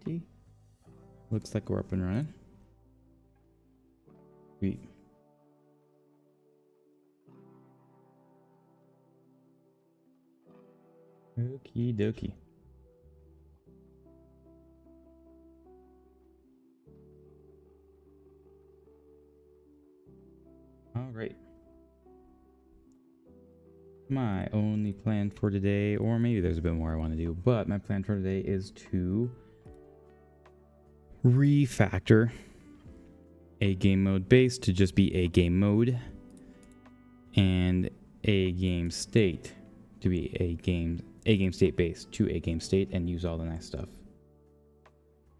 Alrighty. Looks like we're up and running. Sweet. Okie dokie. Alright. My only plan for today, or maybe there's a bit more I want to do, but my plan for today is to refactor a game mode base to just be a game mode, and a game state to be a game state base to a game state, and use all the nice stuff.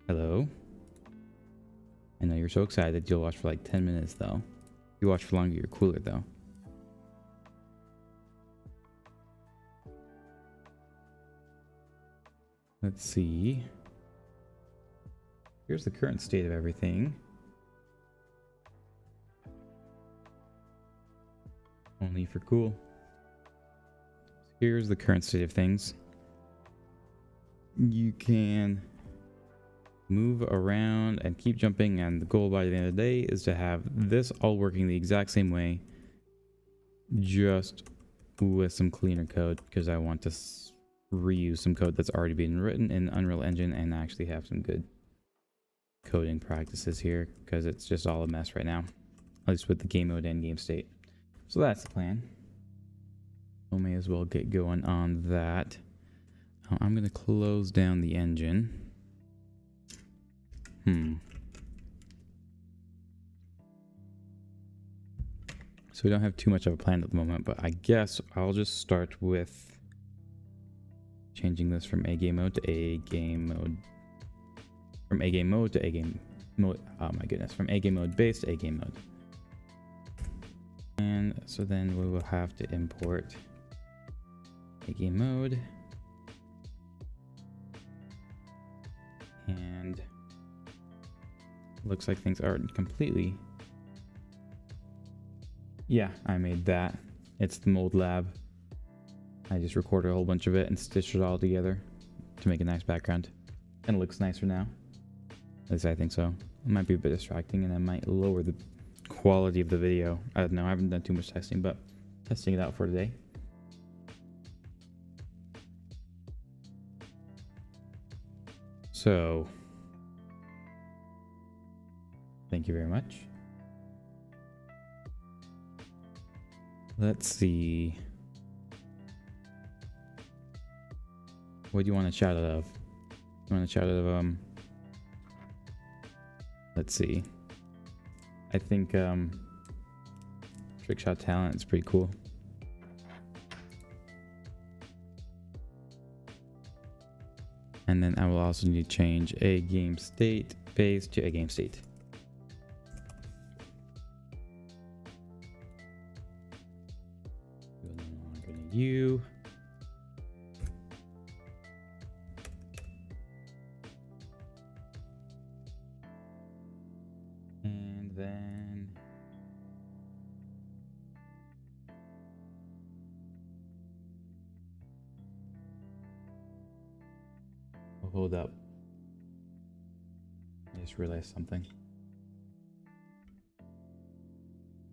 Hello. I know you're so excited you'll watch for like 10 minutes though. If you watch for longer, you're cooler though. Let's see. Here's the current state of everything. Only for cool. Here's the current state of things. You can move around and keep jumping, and the goal by the end of the day is to have this all working the exact same way, just with some cleaner code, because I want to reuse some code that's already been written in Unreal Engine and actually have some good coding practices here, because it's just all a mess right now, at least with the game mode and game state. So that's the plan. We may as well get going on that. I'm going to close down the engine. So we don't have too much of a plan at the moment, but I guess I'll just start with changing this from a game mode to a game mode. From a game mode to a game mode. Oh my goodness. From a game mode base to a game mode. And so then we will have to import a game mode. And looks like things aren't completely. Yeah, I made that. It's the mold lab. I just recorded a whole bunch of it and stitched it all together to make a nice background. And it looks nicer now. At least I think so. It might be a bit distracting and I might lower the quality of the video. I don't know, I haven't done too much testing, but testing it out for today. So, thank you very much. Let's see. What do you want to shout out of? You want to shout out of, let's see. I think, Trick Shot Talent is pretty cool. And then I will also need to change a game state base to a game state. We'll no longer need you. And then hold up. I just realized something. I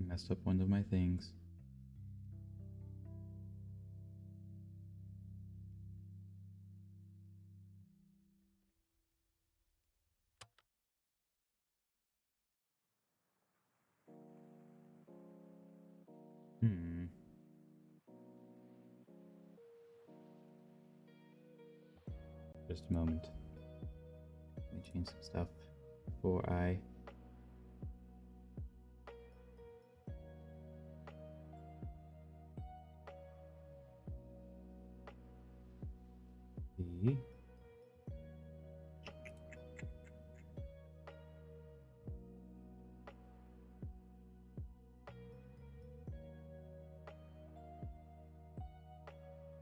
messed up one of my things. Just a moment. Let me change some stuff before I see.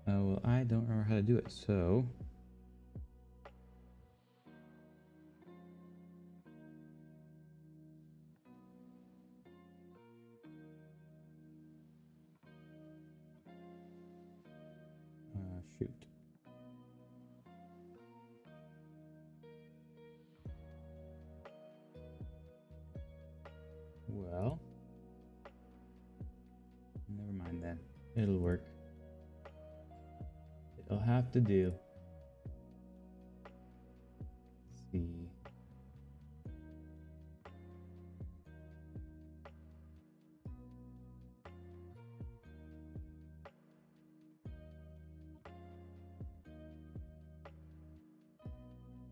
Oh, well, I don't remember how to do it, so shoot. Never mind then. It'll work. It'll have to do. Let's see.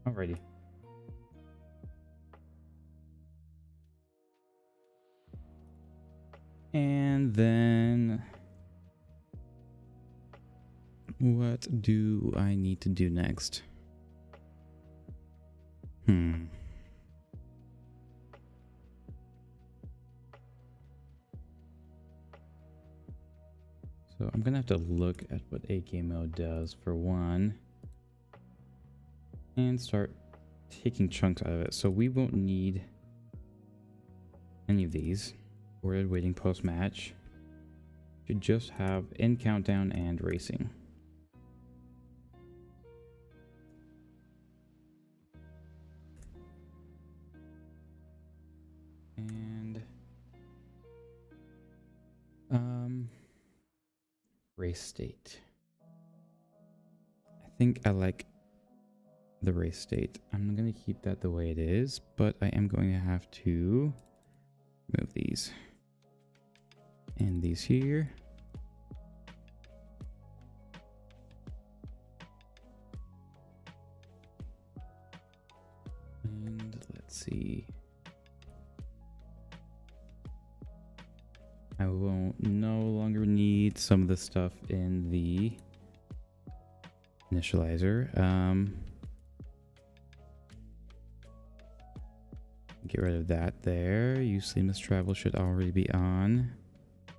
Alrighty. And then what do I need to do next? So I'm gonna have to look at what a GameMode does for one and start taking chunks out of it. So we won't need any of these. Ordered waiting post match. Should just have in countdown and racing. And race state. I think I like the race state. I'm gonna keep that the way it is, but I am going to have to move these. And these here. And let's see. I won't no longer need some of the stuff in the initializer. Get rid of that there. Use seamless travel should already be on.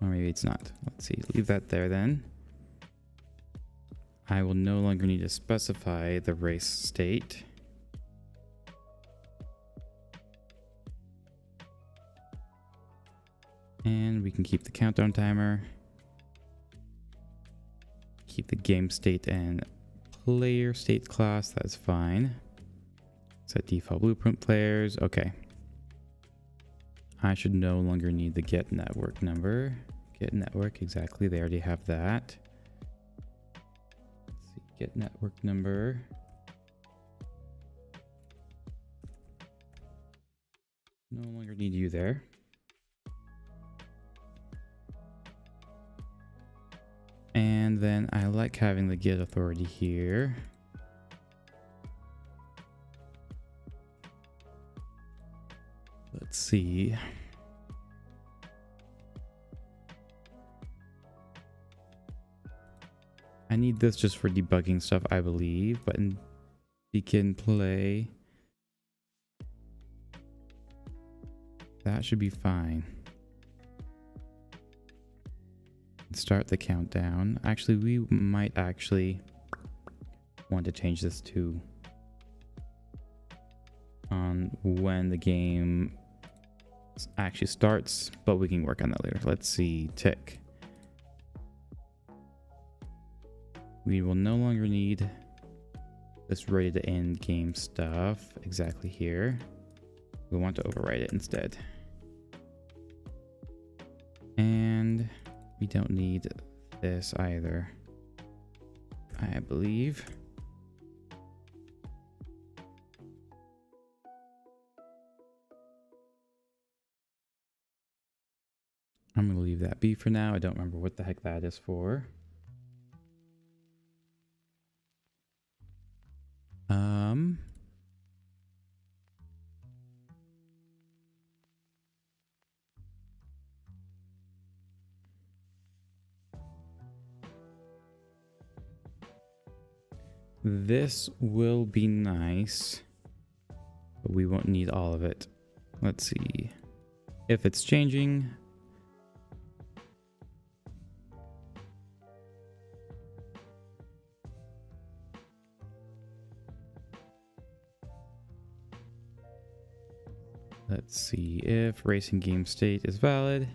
Or maybe it's not. Let's see. Leave that there then. I will no longer need to specify the race state. And we can keep the countdown timer. Keep the game state and player state class. That's fine. Set default blueprint players. Okay. I should no longer need the get network number. Get network, exactly. They already have that. Let's see, get network number. No longer need you there. And then I like having the get authority here. Let's see. I need this just for debugging stuff, I believe, but we can play. That should be fine. Start the countdown. Actually, we might actually want to change this to on when the game actually starts, but we can work on that later. Let's see, tick. We will no longer need this ready to end game stuff exactly here. We want to overwrite it instead. And we don't need this either, I believe. I'm going to leave that be for now. I don't remember what the heck that is for. This will be nice, but we won't need all of it. Let's see if it's changing. Let's see if racing game state is valid.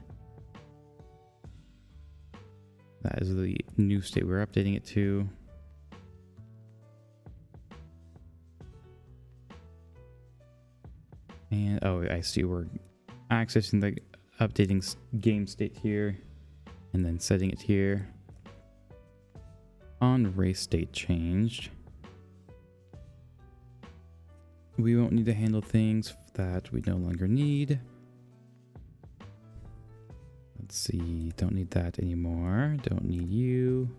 That is the new state we're updating it to. And oh, I see we're accessing the updating game state here. and then setting it here on race state changed. We won't need to handle things that we no longer need. Let's see, don't need that anymore. Don't need you.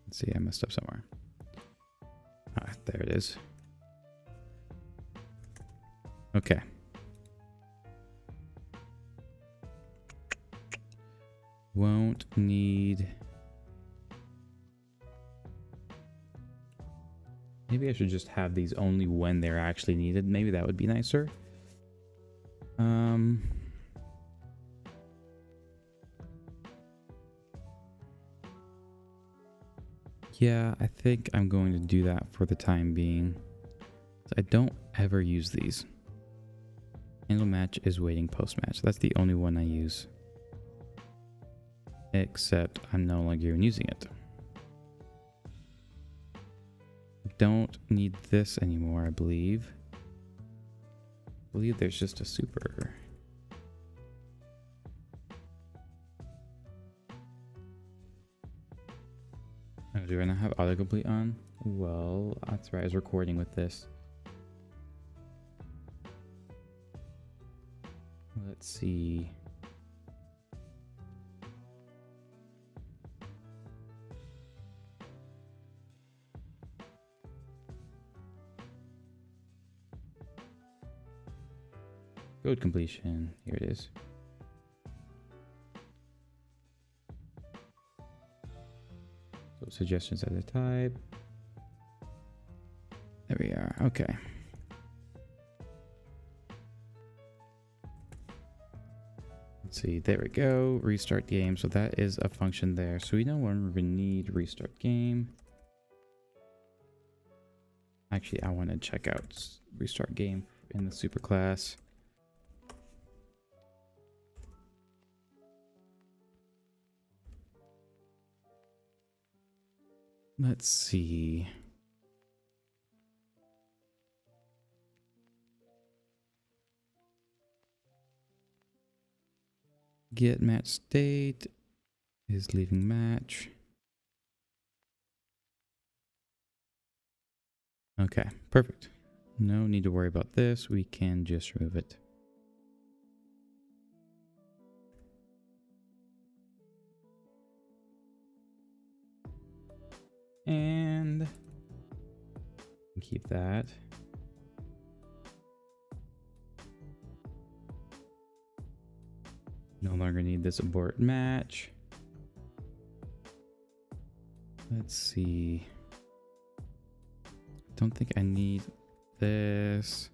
Let's see, I messed up somewhere. Ah, there it is. Okay. Won't need... Maybe I should just have these only when they're actually needed. Maybe that would be nicer. Yeah, I think I'm going to do that for the time being. I don't ever use these. Handle match is waiting post match. That's the only one I use. Except I'm no longer even using it. Don't need this anymore, I believe. I believe there's just a super. Oh, do I not have autocomplete on? Well, that's right, I was recording with this. Let's see. Code completion. Here it is. So suggestions at a type. There we are. Okay. Let's see. There we go. Restart game. So that is a function there. So we no longer need restart game. Actually, I want to check out restart game in the superclass. Let's see. Get match state is leaving match. Okay, perfect. No need to worry about this. We can just remove it. And keep that. No longer need this abort match. Let's see. Don't think I need this.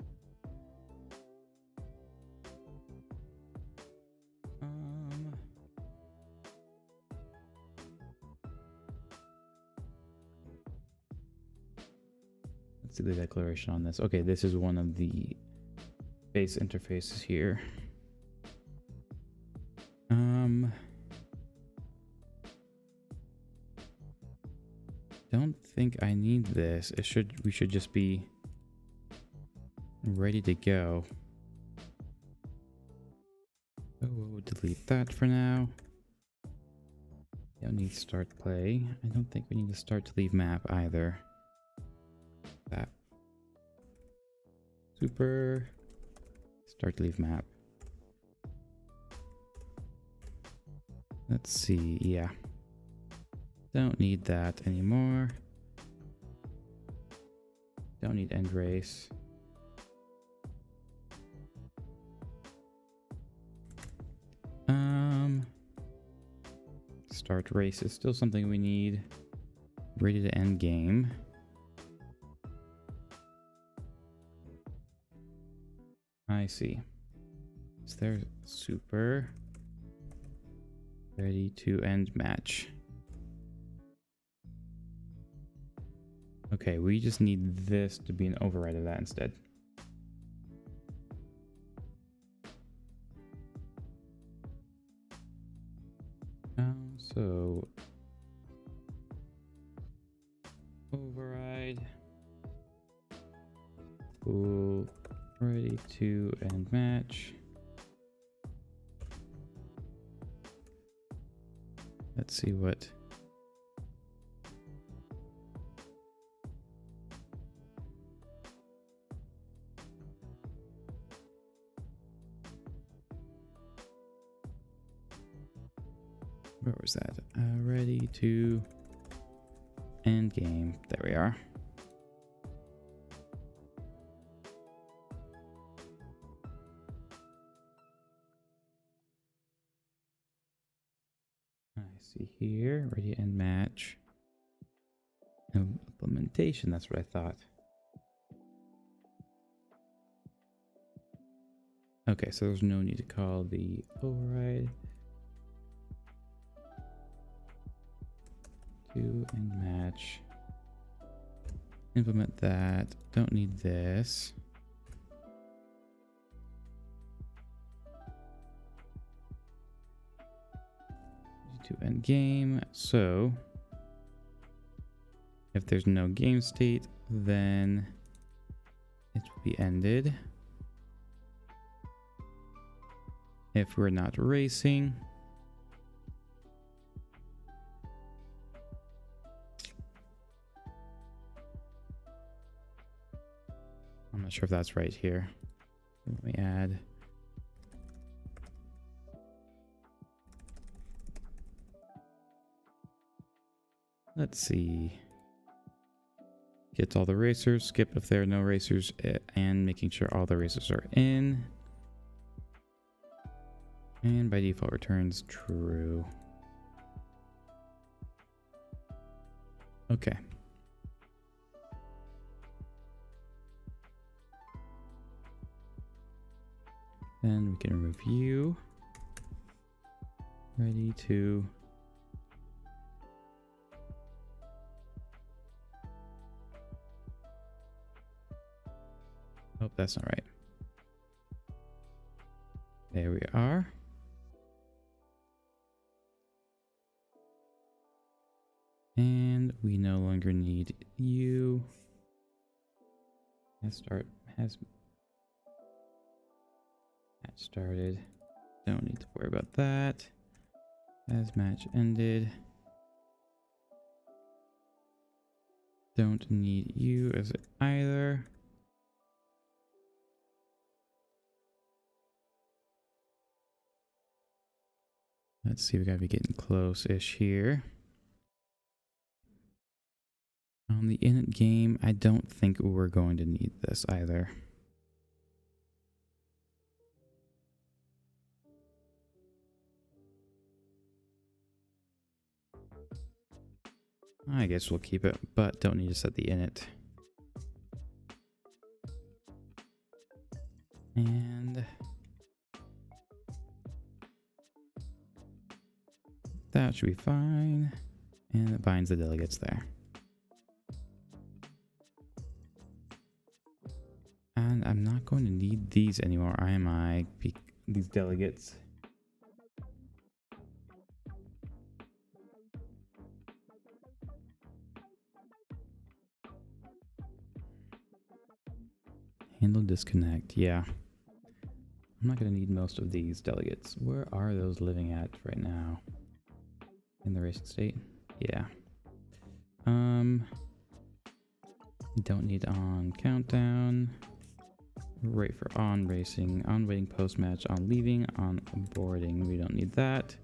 Let's see the declaration on this. Okay, this is one of the base interfaces here. Don't think I need this. We should just be ready to go. Oh, we'll delete that for now. Don't need start play. I don't think we need to start to leave map either. That. Super. Start to leave map. Let's see. Yeah. Don't need that anymore. Don't need end race. Start race is still something we need. Ready to end game. I see. Is there super? Ready to end match. Okay, we just need this to be an override of that instead. So override. Cool. Ready to end match. Let's see what. Where was that? Ready to end game. There we are. I see here. Ready to end match. Implementation. That's what I thought. Okay, so there's no need to call the override. To end match. Implement that. Don't need this. To end game. So if there's no game state, then it will be ended. If we're not racing, I'm not sure if that's right here. Let me add. Let's see. Get all the racers, skip if there are no racers, and making sure all the racers are in. And by default returns true. Okay. Then we can review. Ready to. Oh, that's not right. There we are. And we no longer need you. Has match started. Don't need to worry about that. As match ended. Don't need you as either. Let's see, we gotta be getting close-ish here. On the init game, I don't think we're going to need this either. I guess we'll keep it, but don't need to set the init. And that should be fine. And it binds the delegates there. And I'm not going to need these anymore, am I? These delegates. Handle disconnect, yeah. I'm not going to need most of these delegates. Where are those living at right now? In the racing state? Yeah. Don't need on countdown. Wait for on racing, on waiting post match, on leaving, on boarding. We don't need that.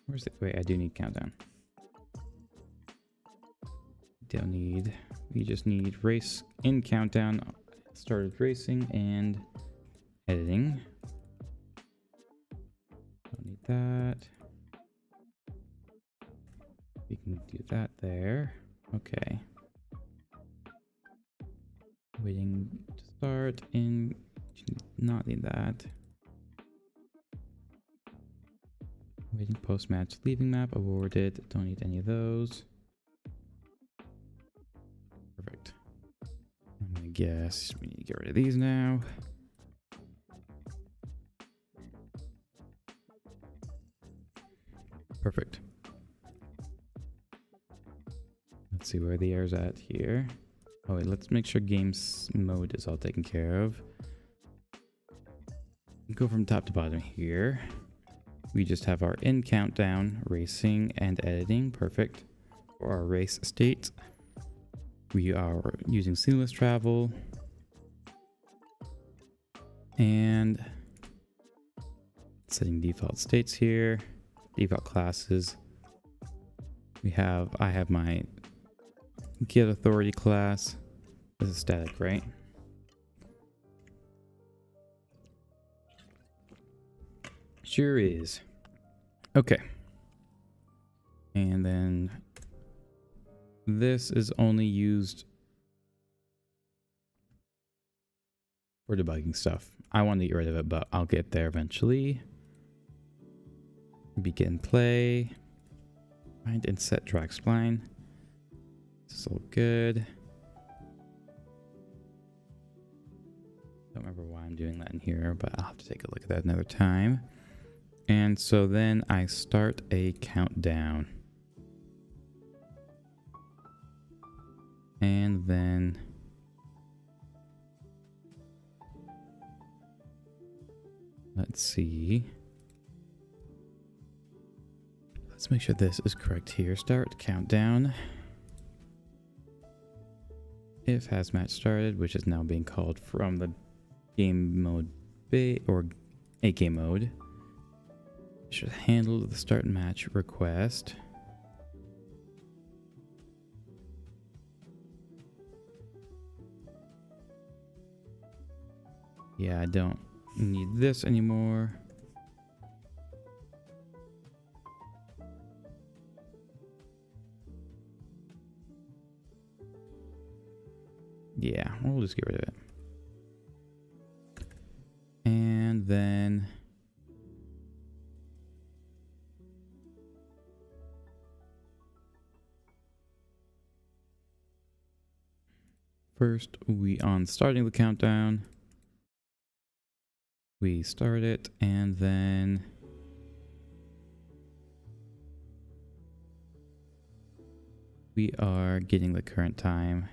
Where's the, wait, I do need countdown. Don't need, we just need race in countdown, started racing and editing. Don't need that. We can do that there. Okay. Waiting to start in, not need that. Waiting post match, leaving map, awarded. Don't need any of those. Perfect. I'm gonna guess we need to get rid of these now. Perfect. Let's see where the air's at here. Oh wait, let's make sure games mode is all taken care of. Go from top to bottom here. We just have our in countdown, racing and editing, perfect. For our race state, we are using seamless travel and setting default states here, default classes. I have my get authority class. This is static, right? Sure is. Okay. And then this is only used for debugging stuff. I want to get rid of it, but I'll get there eventually. Begin play. Find and set drag spline. This is all good. Don't remember why I'm doing that in here, but I'll have to take a look at that another time. And so then I start a countdown. And then let's see. Let's make sure this is correct here. Start countdown. If has match started, which is now being called from the game mode or a game mode, should handle the start match request. Yeah, I don't need this anymore. Yeah, we'll just get rid of it. And then first, on starting the countdown, we start it, and then we are getting the current time,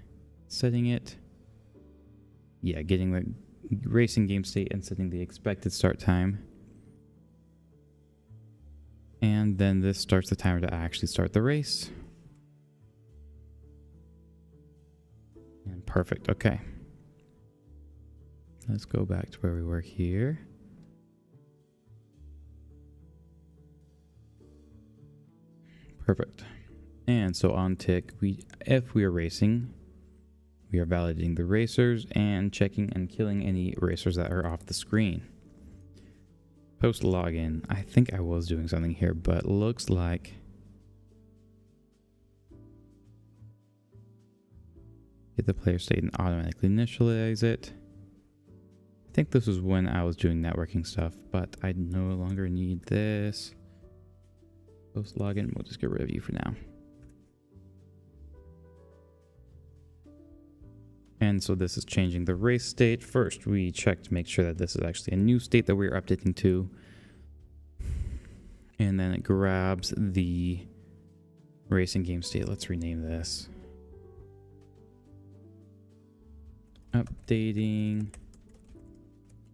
setting it. Yeah, getting the racing game state and setting the expected start time. And then this starts the timer to actually start the race. And perfect, okay. Let's go back to where we were here. Perfect. And so on tick, if we are racing, we are validating the racers and checking and killing any racers that are off the screen. Post login. I think I was doing something here, but looks like hit the player state and automatically initialize it. I think this was when I was doing networking stuff, but I no longer need this. Post login, we'll just get rid of you for now. And so this is changing the race state. First, we check to make sure that this is actually a new state that we're updating to. And then it grabs the racing game state. Let's rename this. Updating.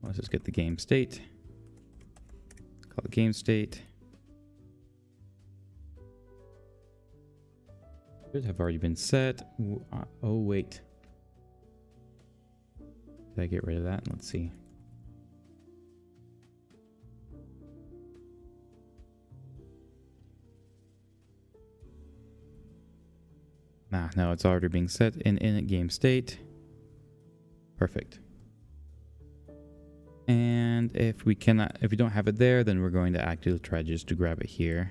Let's just get the game state. Call it game state. Should have already been set. Oh, wait. Did I get rid of that? Let's see. Nah, no, it's already being set in init game state. Perfect. And if we don't have it there, then we're going to actually try just to grab it here.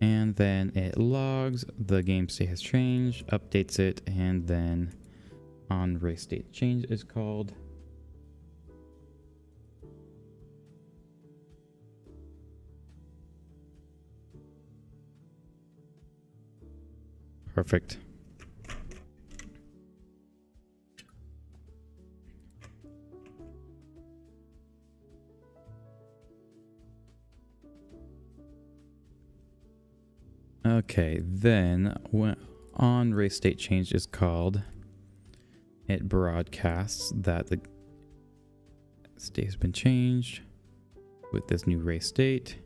And then it logs the game state has changed, updates it, and then on race state change is called. Perfect. Okay, then when on race state change is called, it broadcasts that the state has been changed with this new race state.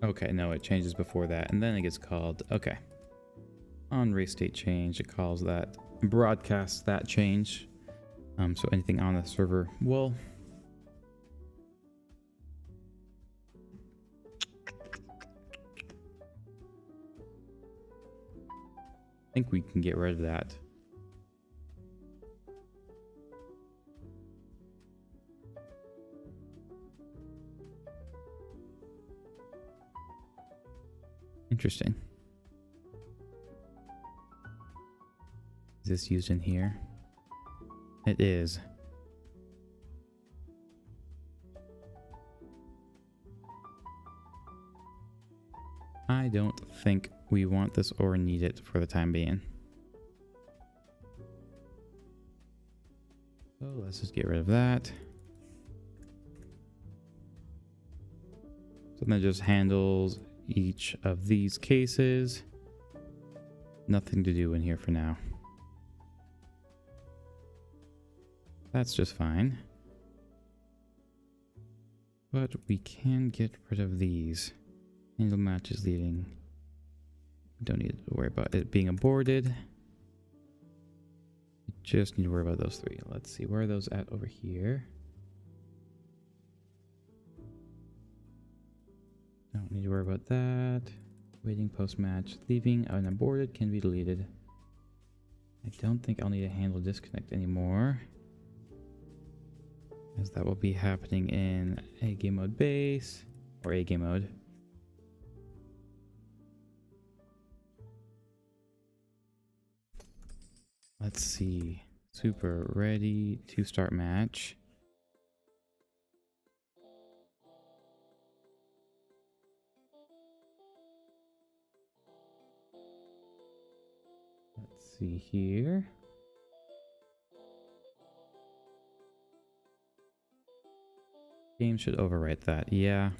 Okay, no, it changes before that, and then it gets called, okay. On race state change, it calls that, broadcasts that change. So anything on the server will... I think we can get rid of that. Interesting. Is this used in here? It is. I don't think we want this or need it for the time being. So let's just get rid of that. So then it just handles each of these cases. Nothing to do in here for now. That's just fine. But we can get rid of these. Handle matches leaving. Don't need to worry about it being aborted. We just need to worry about those three. Let's see, where are those at over here? Don't need to worry about that. Waiting post-match. Leaving unaborted can be deleted. I don't think I'll need to handle disconnect anymore, as that will be happening in a game mode base or a game mode. Let's see. Super ready to start match. Let's see here. Game should overwrite that. Yeah.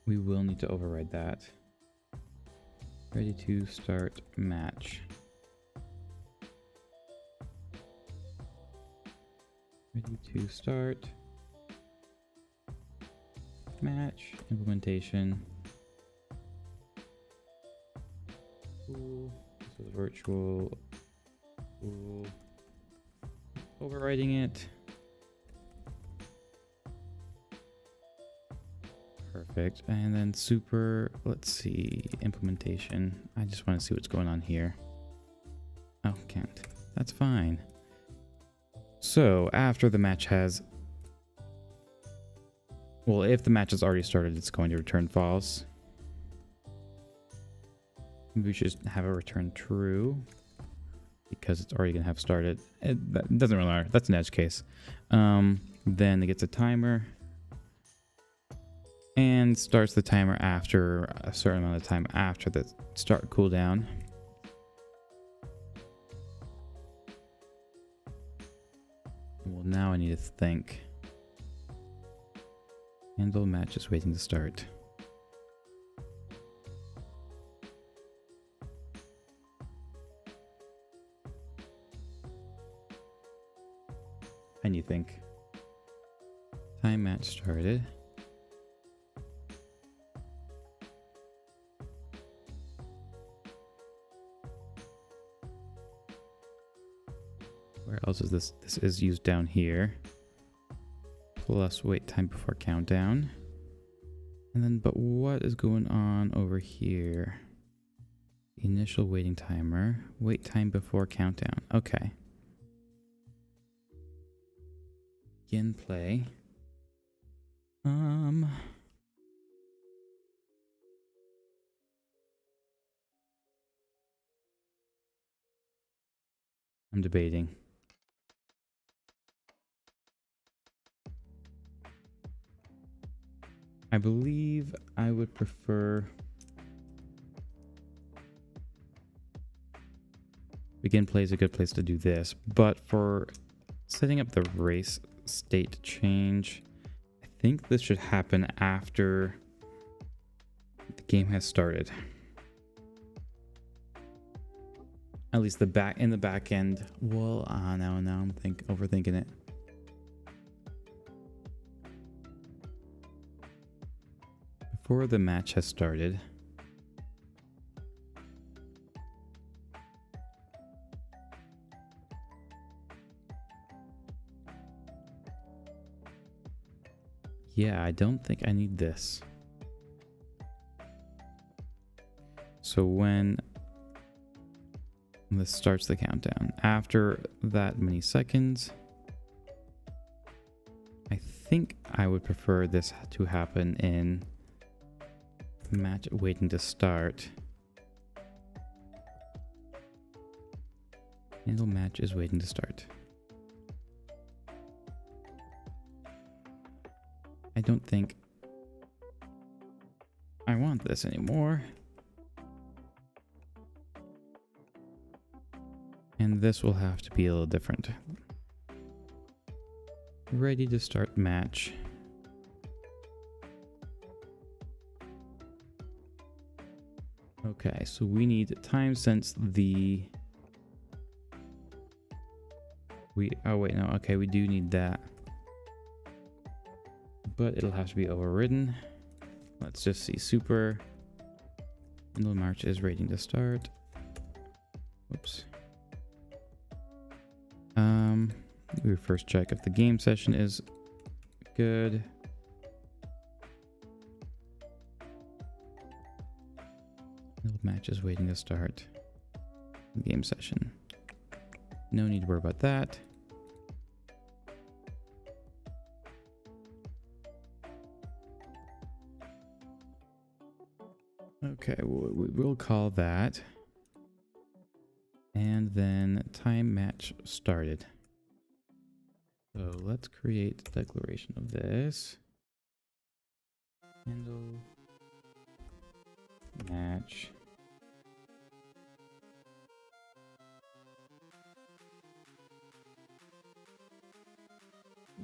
We will need to override that. Ready to start match. Ready to start match. Implementation. Cool. This is virtual. Cool. Overriding it. Perfect. And then super, let's see, implementation. I just want to see what's going on here. Oh, can't. That's fine. So after the match has, well, if the match has already started, it's going to return false. We should have a return true because it's already going to have started. That doesn't really matter. That's an edge case. Then it gets a timer and starts the timer after a certain amount of time after the start cooldown. Well, now I need to think. Handle match is waiting to start. And you think. Time match started. Where else is this? This is used down here. Plus wait time before countdown. And then, but what is going on over here? Initial waiting timer. Wait time before countdown. Okay. Begin play. I'm debating. I I believe I would prefer begin play is a good place to do this, but for setting up the race state change, I think this should happen after the game has started. At least in the back end. Well, now I'm overthinking it. Before the match has started. Yeah, I don't think I need this. So when this starts the countdown, after that many seconds, I think I would prefer this to happen in match waiting to start. Handle match is waiting to start. I don't think I want this anymore. And this will have to be a little different. Ready to start match. Okay, so we need time since the... Oh wait, no, okay, we do need that. But it'll have to be overridden. Let's just see, super. Handle march is waiting to start. Whoops. We first check if the game session is good. Handle match is waiting to start. Game session. No need to worry about that. Okay, we'll call that. And then time match started. So let's create a declaration of this. Handle match.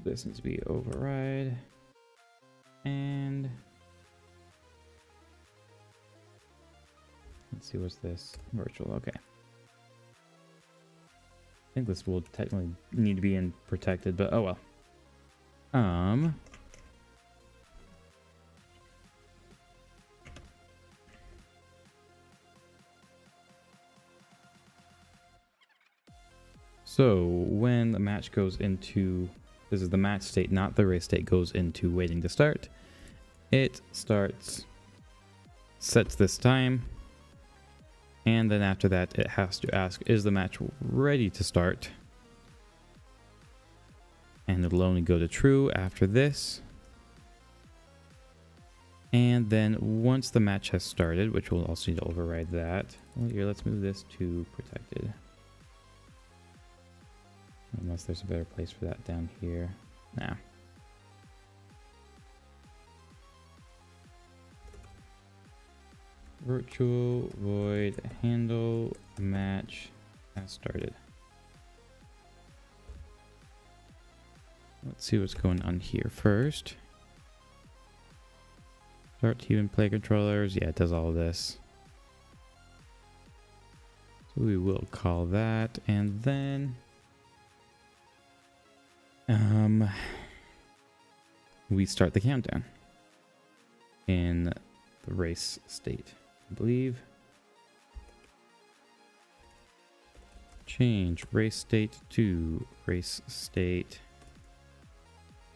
This needs to be override. And let's see, what's this? Virtual, okay. I think this will technically need to be in protected, but oh well. So when the match goes into, this is the match state, not the race state, goes into waiting to start. It starts, sets this time. And then after that, it has to ask, is the match ready to start? And it'll only go to true after this. And then once the match has started, which we'll also need to override that. Well, here, let's move this to protected. Unless there's a better place for that down here. Nah. Virtual void handle match has started. Let's see what's going on here first. Start human play controllers. Yeah, it does all of this. So we will call that, and then we start the countdown in the race state. I believe. Change race state to race state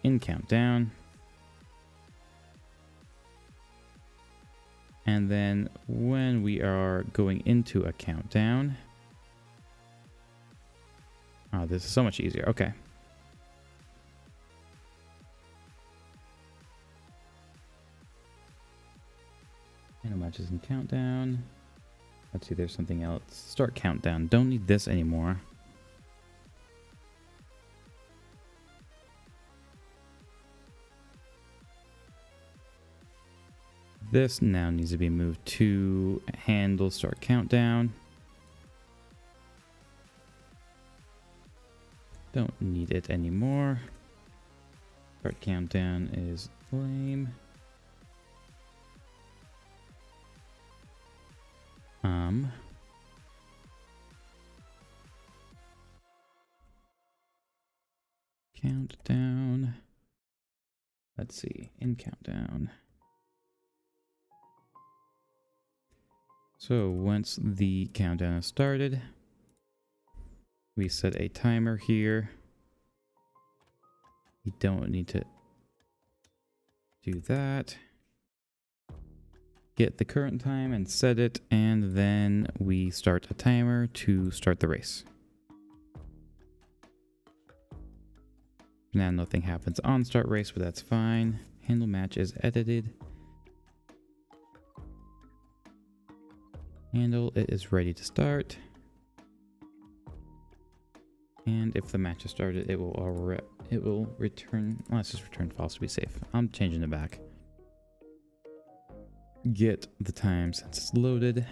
in countdown. And then when we are going into a countdown. Oh, this is so much easier. Okay. Handle matches in countdown. Let's see, there's something else. Start countdown. Don't need this anymore. This now needs to be moved to handle start countdown. Don't need it anymore. Start countdown is lame. Countdown. Let's see, in countdown. So once the countdown is started, we set a timer here. We don't need to do that. Get the current time and set it, and then we start a timer to start the race. Now nothing happens on start race, but that's fine. Handle match is edited. Handle, it is ready to start. And if the match is started, it will return. Let's just return false to be safe. I'm changing it back. Get the time since it's loaded.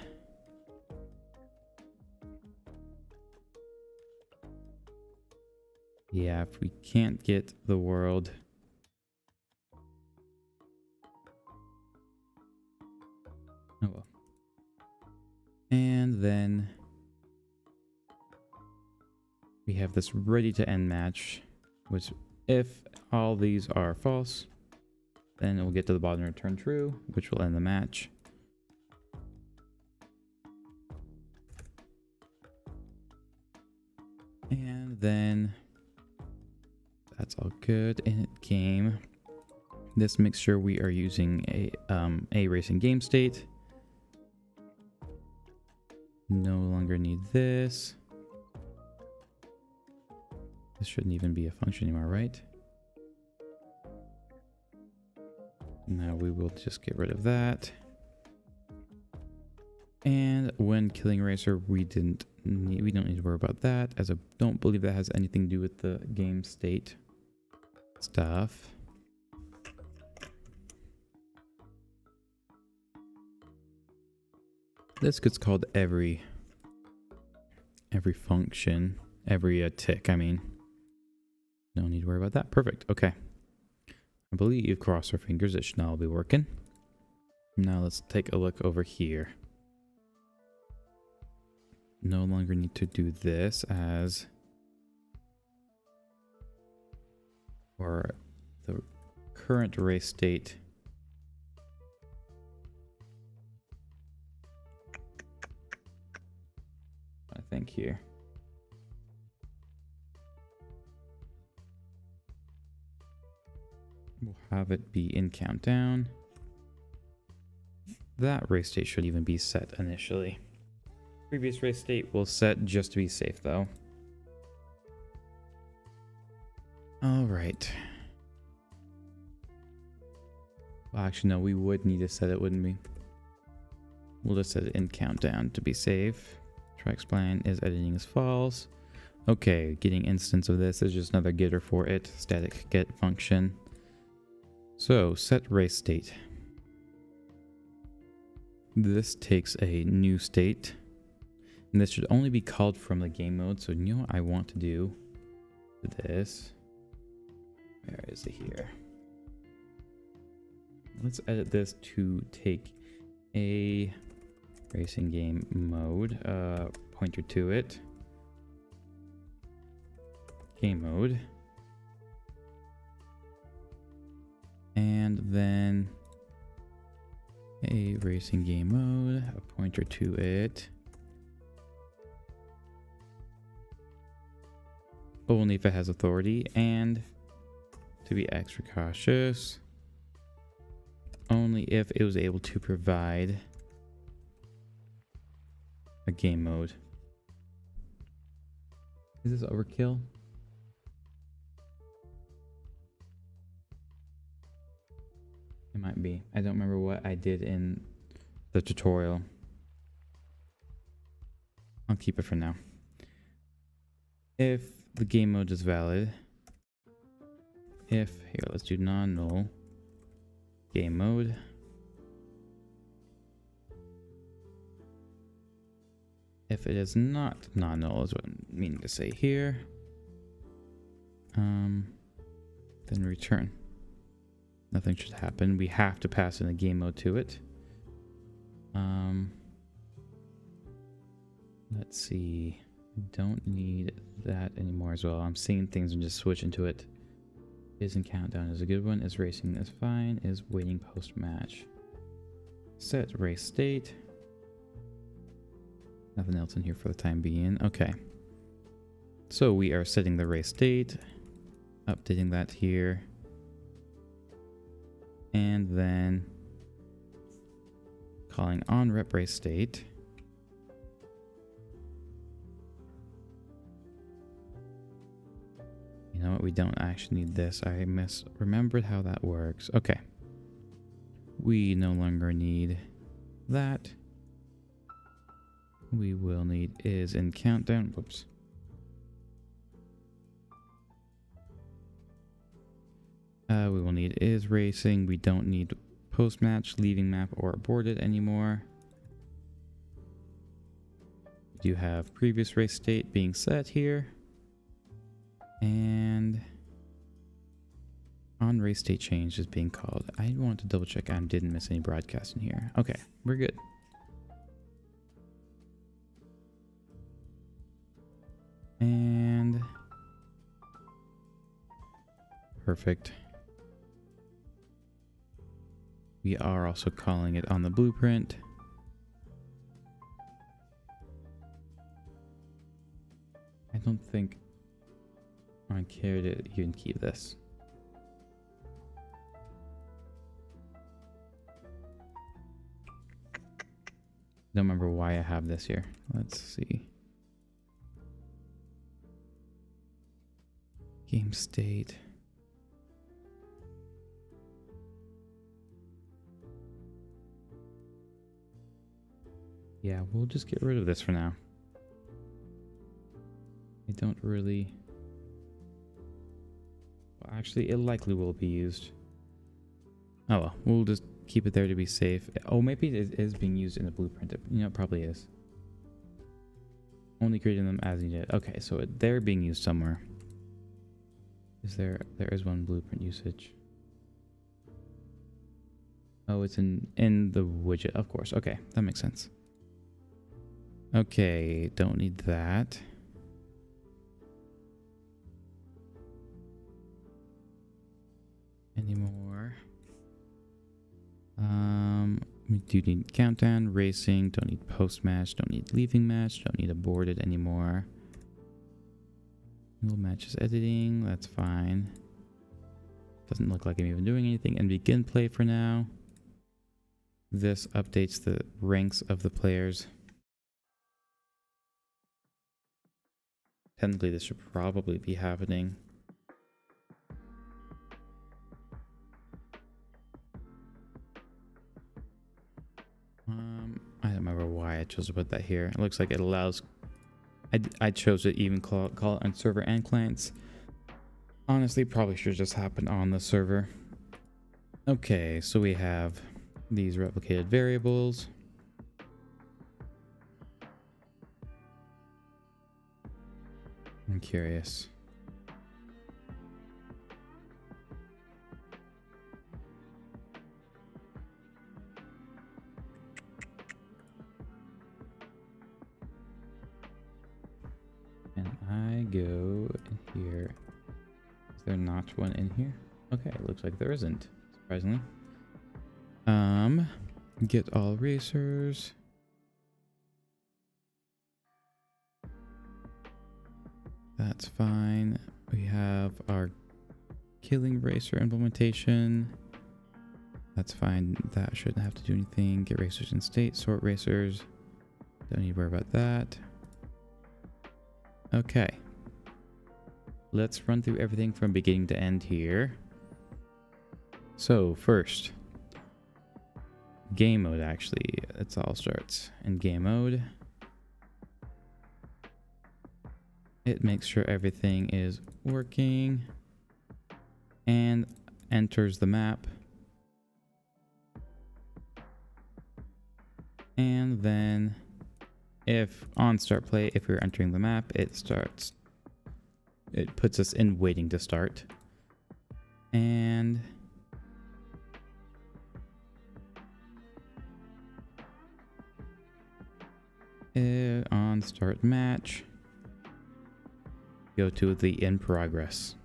Yeah, if we can't get the world. Oh well. And then we have this ready to end match, which if all these are false, then it will get to the bottom and return true, which will end the match. And then that's all good in game. This makes sure we are using a racing game state. No longer need this. This shouldn't even be a function anymore, right? Now we will just get rid of that. And when killing racer, we don't need to worry about that, as I don't believe that has anything to do with the game state stuff. This gets called every function, every tick, I mean. No need to worry about that. Perfect. Okay. I believe, cross our fingers, it should now be working. Now let's take a look over here. No longer need to do this as for the current race state. I think here. We'll have it be in countdown. That race state should even be set initially. Previous race state will set just to be safe though. All right. Well, actually, no, we would need to set it, wouldn't we? We'll just set it in countdown to be safe. Try explain is editing is false. Okay, getting instance of this is just another getter for it. Static get function. So set race state. This takes a new state. And this should only be called from the game mode. So you know what I want to do with this? Where is it here? Let's edit this to take a racing game mode pointer to it. Game mode. And then a racing game mode, a pointer to it. Only if it has authority, and to be extra cautious, only if it was able to provide a game mode. Is this overkill? It might be. I don't remember what I did in the tutorial. I'll keep it for now. If the game mode is valid, if, here, let's do non-null game mode. If it is not non-null is what I'm meaning to say here. Then return. Nothing should happen. We have to pass in a game mode to it. Let's see. Don't need that anymore as well. I'm seeing things and just switch into it. Is in countdown is a good one. Is racing is fine. Is waiting post match. Set race state. Nothing else in here for the time being. Okay. So we are setting the race state. Updating that here. And then calling on rep race state. You know what? We don't actually need this. I misremembered how that works. Okay. We no longer need that. We will need is in countdown. Whoops. We will need is racing. We don't need post match, leaving map, or aborted anymore. We do have previous race state being set here. And on race state change is being called. I want to double check I didn't miss any broadcast in here. Okay, we're good. And perfect. We are also calling it on the blueprint. I don't think I care to even keep this. Don't remember why I have this here. Let's see. Game state. Yeah, we'll just get rid of this for now. I don't really... Well, actually, it likely will be used. Oh well, we'll just keep it there to be safe. Oh, maybe it is being used in the blueprint. You know, it probably is. Only creating them as needed. Okay, so they're being used somewhere. Is there is one blueprint usage. Oh, it's in the widget, of course. Okay, that makes sense. Okay, don't need that. Anymore. We do need countdown, racing, don't need post match, don't need leaving match, don't need aborted anymore. No matches editing, that's fine. Doesn't look like I'm even doing anything. And begin play for now. This updates the ranks of the players. Technically, this should probably be happening. I don't remember why I chose to put that here. It looks like it allows... I chose to even call it on server and clients. Honestly, probably should just happen on the server. Okay, so we have these replicated variables. I'm curious. And I go in here. Is there not one in here? Okay, it looks like there isn't, surprisingly. Get all racers. That's fine. We have our killing racer implementation. That's fine. That shouldn't have to do anything. Get racers in state, sort racers. Don't need to worry about that. Okay. Let's run through everything from beginning to end here. So first, game mode actually. It all starts in game mode. It makes sure everything is working and enters the map. And then If on start play, if we're entering the map, it puts us in waiting to start. And on start match, go to the in progress.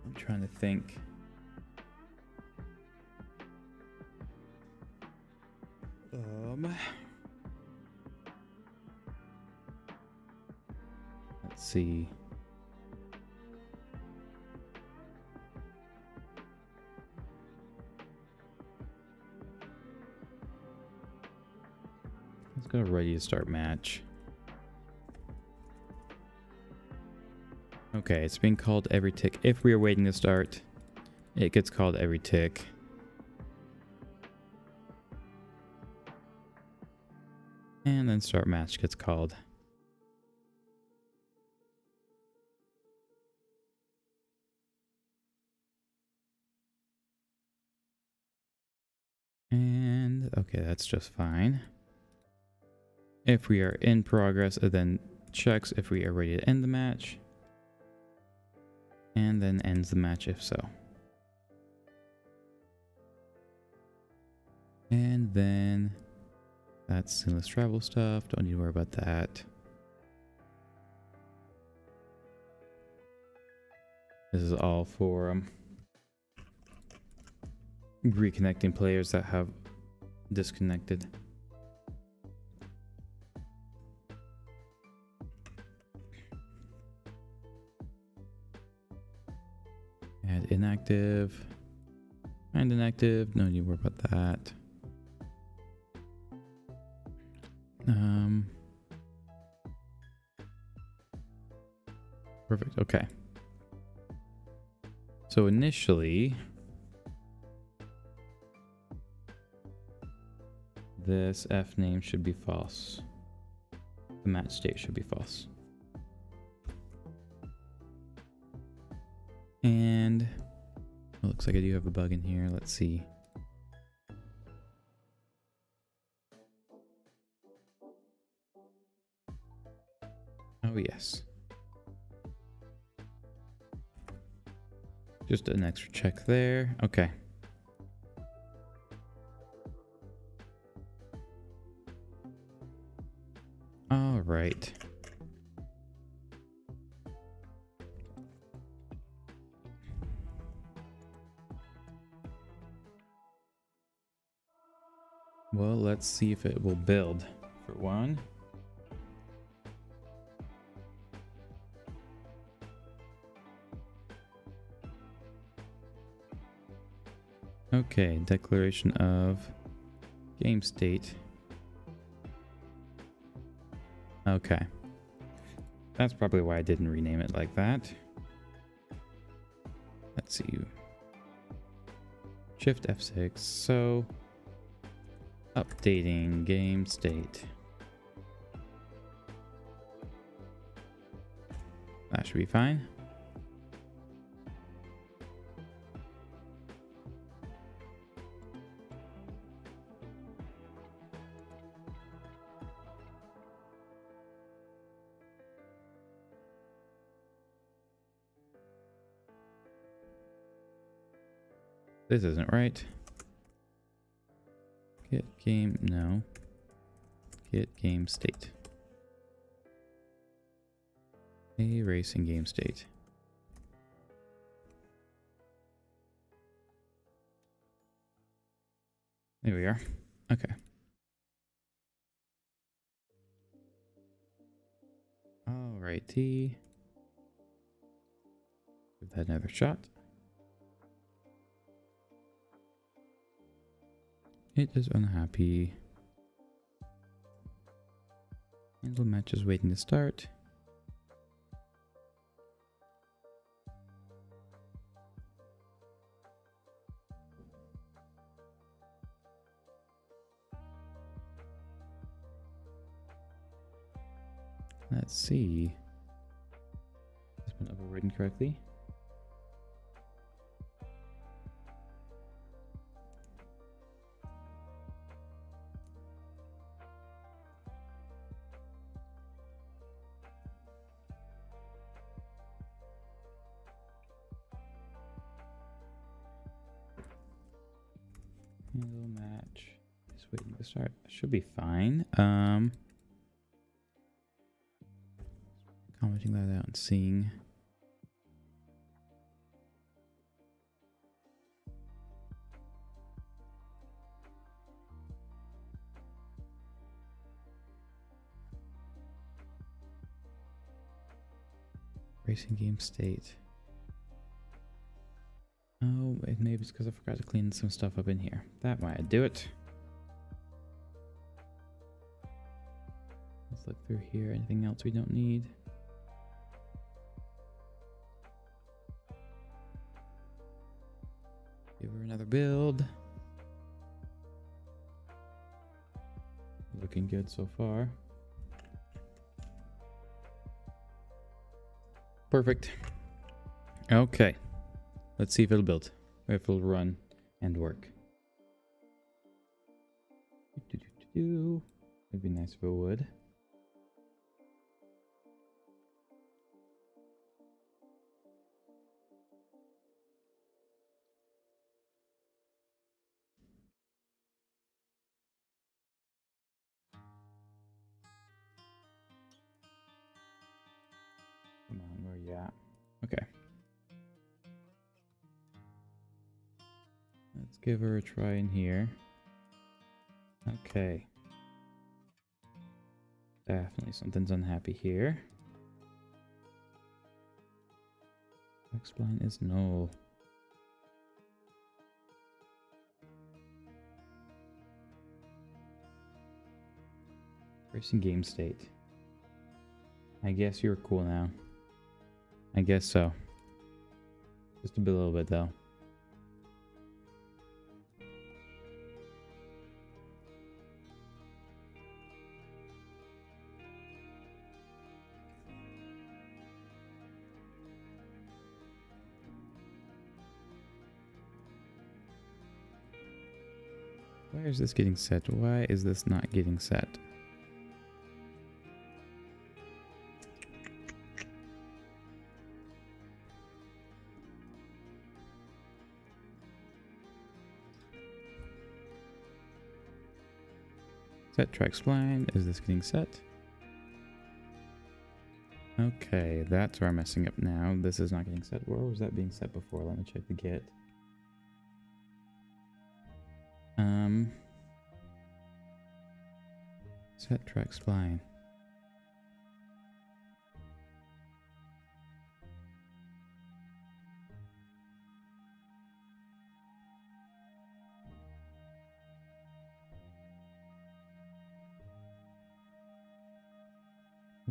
I'm trying to think. Let's see. Let's go ready to start match. Okay, it's being called every tick. If we are waiting to start, it gets called every tick. And then start match gets called. And okay, that's just fine. If we are in progress, it then checks if we are ready to end the match. And then ends the match if so. And then that's seamless travel stuff. Don't need to worry about that. This is all for reconnecting players that have disconnected. Add inactive. And inactive. No need to worry about that. Perfect. Okay. So initially, this F name should be false. The match state should be false. And it looks like I do have a bug in here. Let's see. Oh, yes. Just an extra check there. Okay. All right. Well, let's see if it will build for one. Okay, declaration of game state. Okay. That's probably why I didn't rename it like that. Let's see. Shift F6. So, updating game state. That should be fine. This isn't right. Get game, no. Get game state. Erasing game state. There we are. Okay. Alrighty. Give that another shot. It is unhappy. Handle match is waiting to start. Let's see. Has been overridden correctly. Handle match. Just waiting to start. Should be fine. Commenting that out and seeing. Racing game state. Oh, maybe it's because I forgot to clean some stuff up in here. That might do it. Let's look through here. Anything else we don't need? Give her another build. Looking good so far. Perfect. Okay. Let's see if it'll build. Or if it'll run and work. It'd be nice if it would. Come on, where are you at? Okay. Let's give her a try in here. Okay. Definitely something's unhappy here. X-spline is null. Racing game state. I guess you're cool now. I guess so. Just a little bit though. Why is this getting set? Why is this not getting set? Set track spline. Is this getting set? Okay, that's where I'm messing up now. This is not getting set. Where was that being set before? Let me check the git. Set track spline.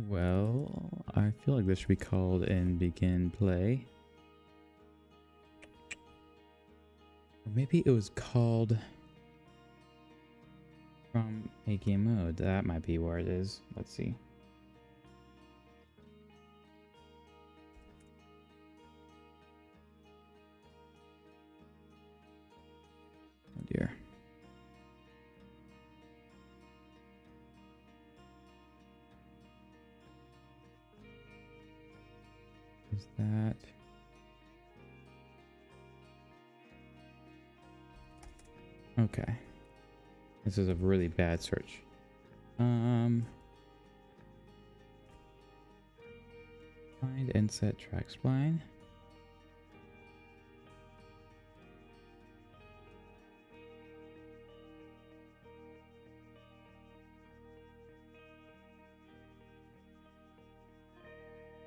Well, I feel like this should be called in begin play. Or maybe it was called from a game mode. That might be where it is. Let's see. Oh dear. Is that... Okay. This is a really bad search. Find and set track spline.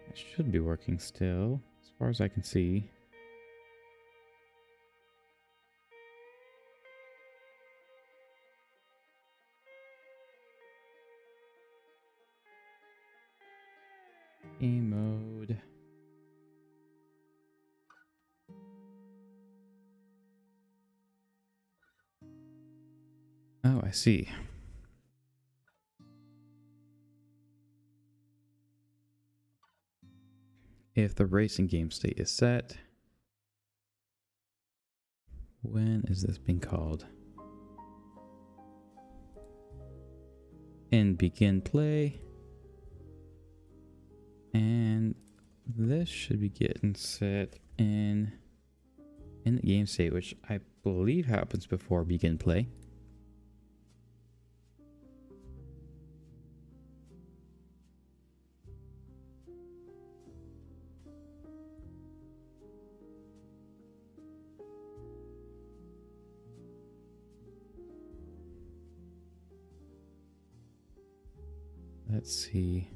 It should be working still, as far as I can see. Game mode. Oh, I see. If the racing game state is set, when is this being called? In begin play. And this should be getting set in in the game state, which I believe happens before begin play. Let's see.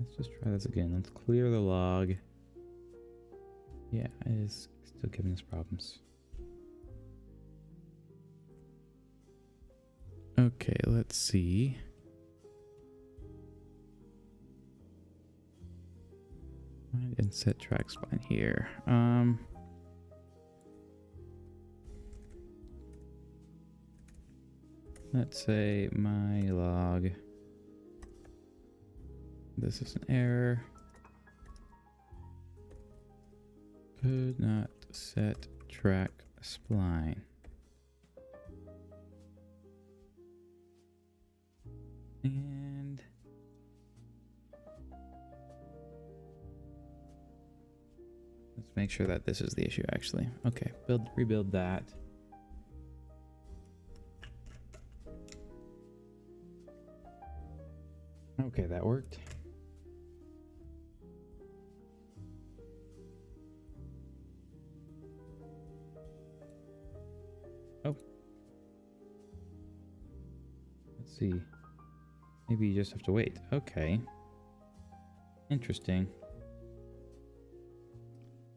Let's just try this again. Let's clear the log. Yeah, it is still giving us problems. Okay, let's see. Find and set track spline here. Let's say my log. This is an error. Could not set track spline. And let's make sure that this is the issue actually. Okay, rebuild that. Okay, that worked. Oh. Let's see. Maybe you just have to wait. Okay. Interesting.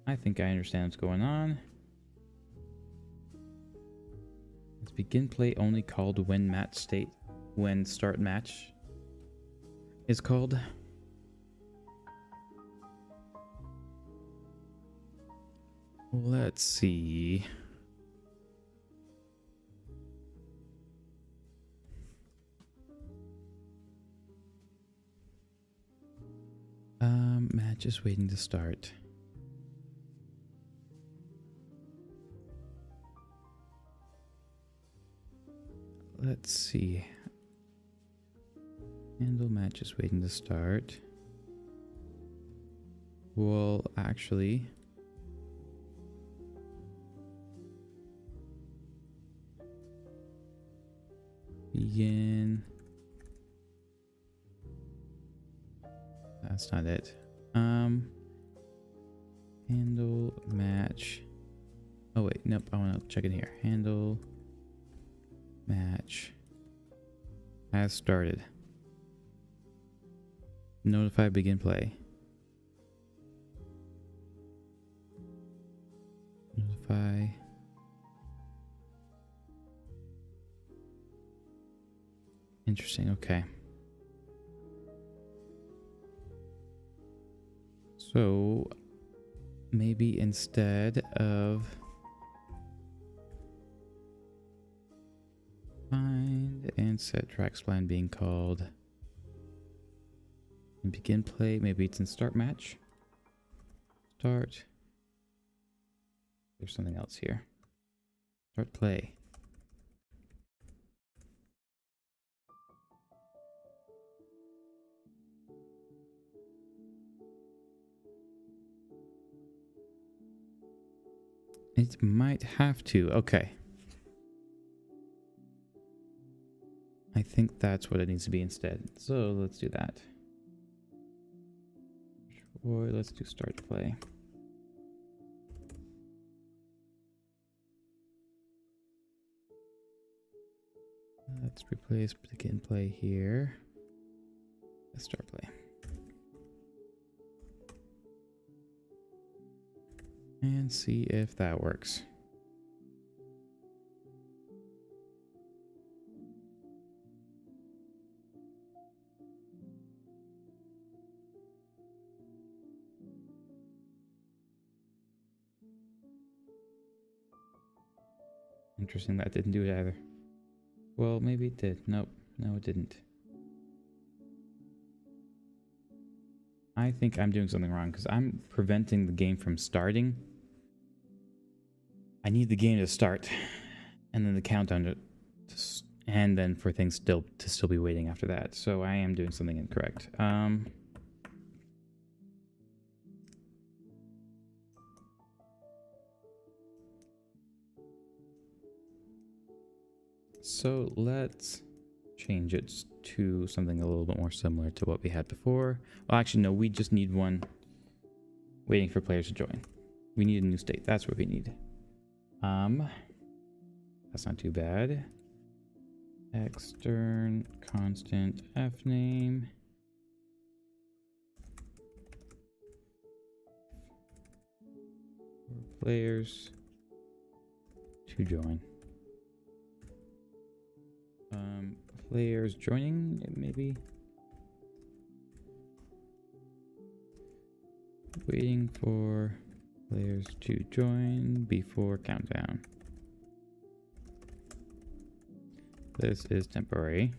I think I understand what's going on. It's begin play only called when match state, when start match is called. Let's see. Match is waiting to start. Let's see. Handle match is waiting to start. We'll actually begin. That's not it. Handle match. Oh wait, nope. I want to check it here. Handle match has started. Notify begin play. Notify. Interesting. Okay. So maybe instead of find and set track spline being called in begin play, maybe it's in start match. Start. There's something else here. Start play. It might have to. Okay. I think that's what it needs to be instead. So let's do that. Or let's do start play. Let's replace begin play here. Let's start play. And see if that works. Interesting, that didn't do it either. Well, maybe it did. Nope, no it didn't. I think I'm doing something wrong because I'm preventing the game from starting. I need the game to start. and then the countdown and then for things to still be waiting after that. So I am doing something incorrect. So let's change it to something a little bit more similar to what we had before. Well, actually, no, we just need one waiting for players to join. We need a new state. That's what we need. That's not too bad. Extern constant f name. For players to join. Players joining, maybe. Waiting for players to join before countdown. This is temporary.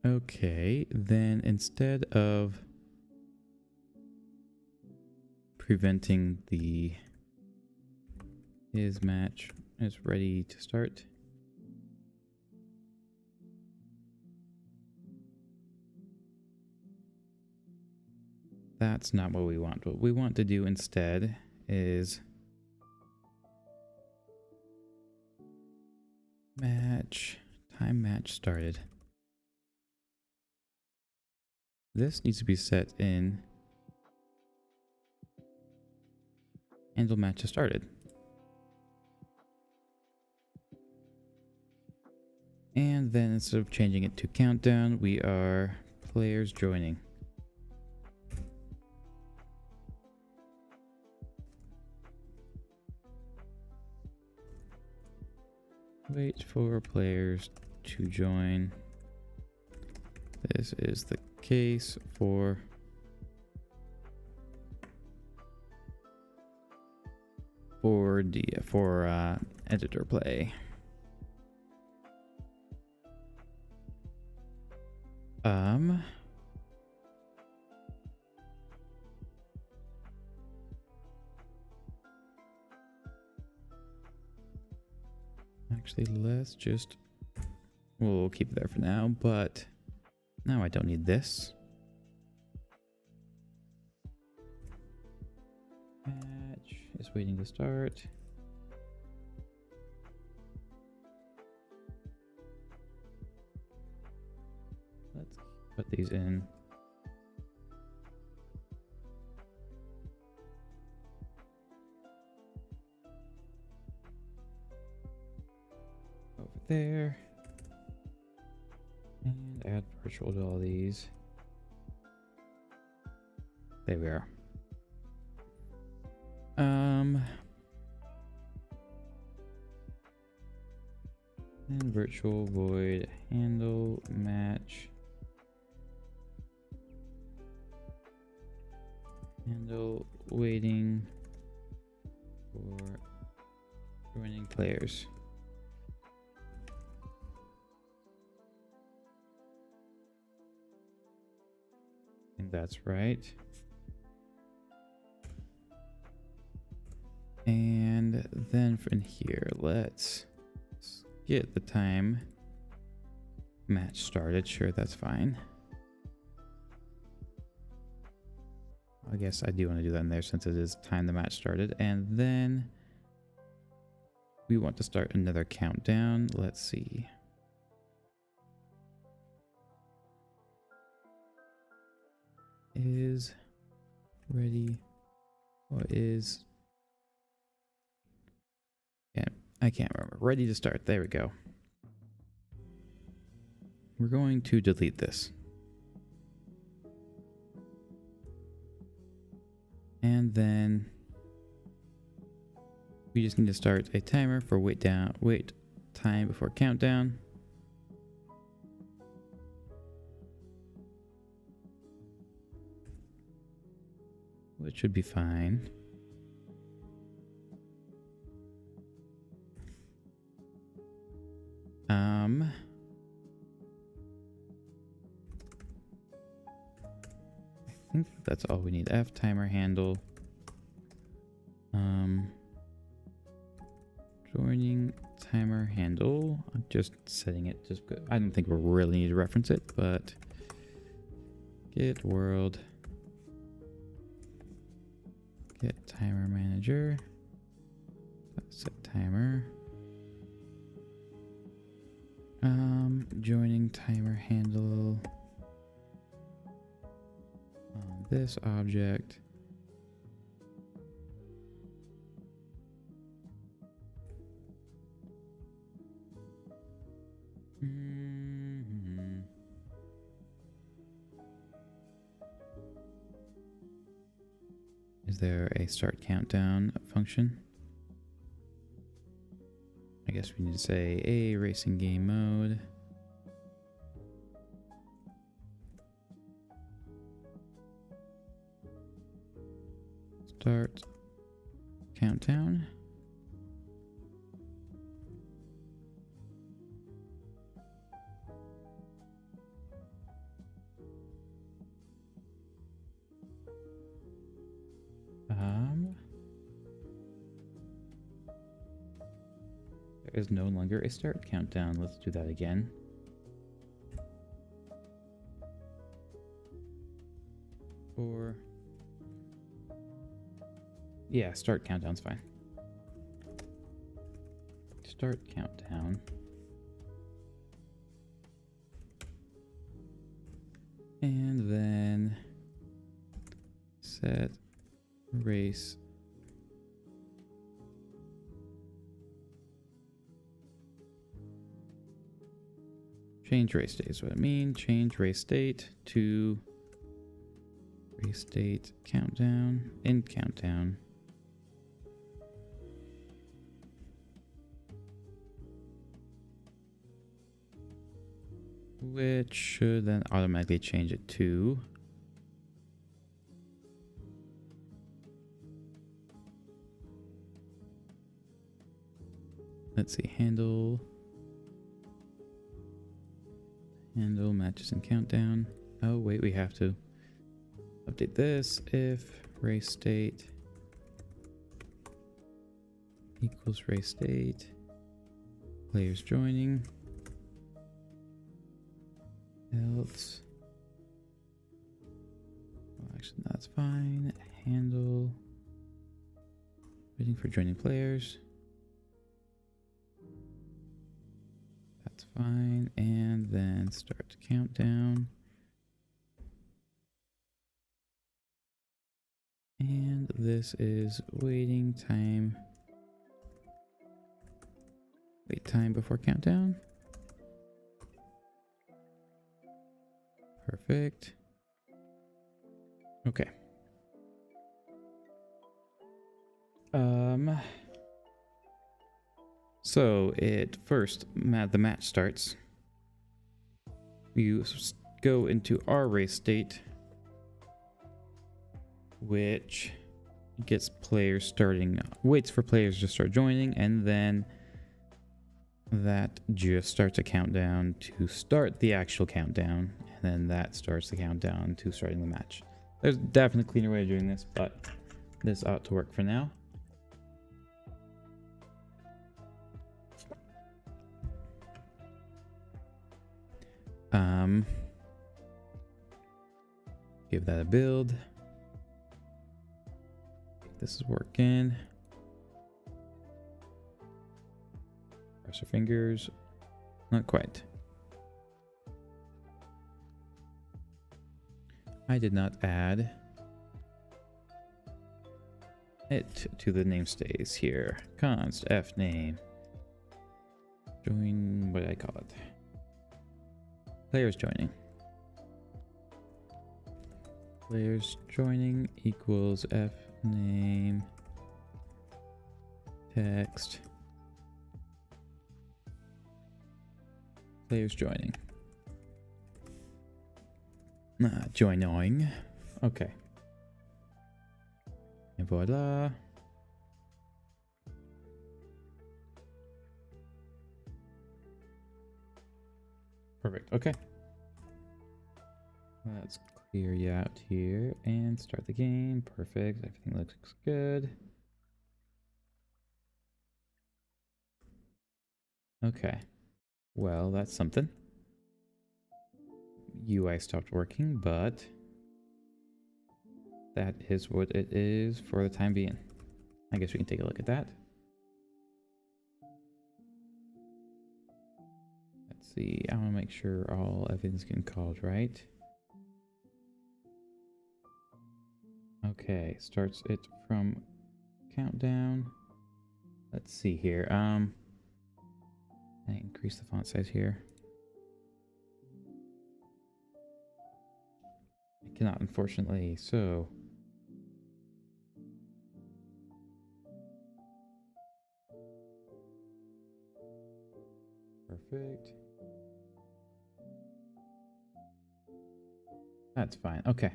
Okay, then instead of preventing the his match is ready to start. That's not what we want. What we want to do instead is time match started. This needs to be set in handle match has started. And then instead of changing it to countdown, we are players joining. Wait for players to join. This is the case for editor play. Actually, let's just, we'll keep it there for now, but now I don't need this. Match is waiting to start. Let's put these in. Over there. And add virtual to all these. There we are. And virtual void handle match. Handle waiting for joining players. I think that's right. And then from here, let's get the time match started. Sure, that's fine. I guess I do want to do that in there since it is time the match started. And then we want to start another countdown. Let's see. Is ready or is... Yeah, I can't remember. Ready to start. There we go. We're going to delete this. And then we just need to start a timer for wait time before countdown. Which should be fine. I think that's all we need. F timer handle. Joining timer handle. I'm just setting it. Just I don't think we really need to reference it, but get world. Get timer manager. Set timer. Joining timer handle on this object. Is there a start countdown function? I guess we need to say a racing game mode. Start countdown. There is no longer a start countdown. Let's do that again. Or yeah, start countdown's fine. Start countdown. And then set race change race state is what I mean. Change race state to race state countdown in countdown. Which should then automatically change it to let's see, handle matches and countdown. Oh wait, we have to update this. If race state equals race state, players joining, else, well, actually that's fine. Handle waiting for joining players. That's fine. And then start countdown. And this is waiting time. Wait time before countdown. Perfect. Okay. So it first, the match starts. You go into our race state, which gets players starting, waits for players to start joining, and then that just starts a countdown to start the actual countdown, and then that starts the countdown to starting the match. There's definitely a cleaner way of doing this, but this ought to work for now. Give that a build. This is working. Cross our fingers. Not quite. I did not add it to the namespace here. Const f name. Join, what did I call it? Players joining. Players joining equals f name text. Players joining. Joining. Okay. And voila. Perfect. Okay. Let's Clear you out here and start the game. Perfect. Everything looks good. Okay. Well, that's something. UI stopped working, but that is what it is for the time being. I guess we can take a look at that. Let's see. I want to make sure everything's getting called right. Okay, starts it from countdown. Let's see here. I increase the font size here. I cannot, unfortunately. So perfect. That's fine. Okay.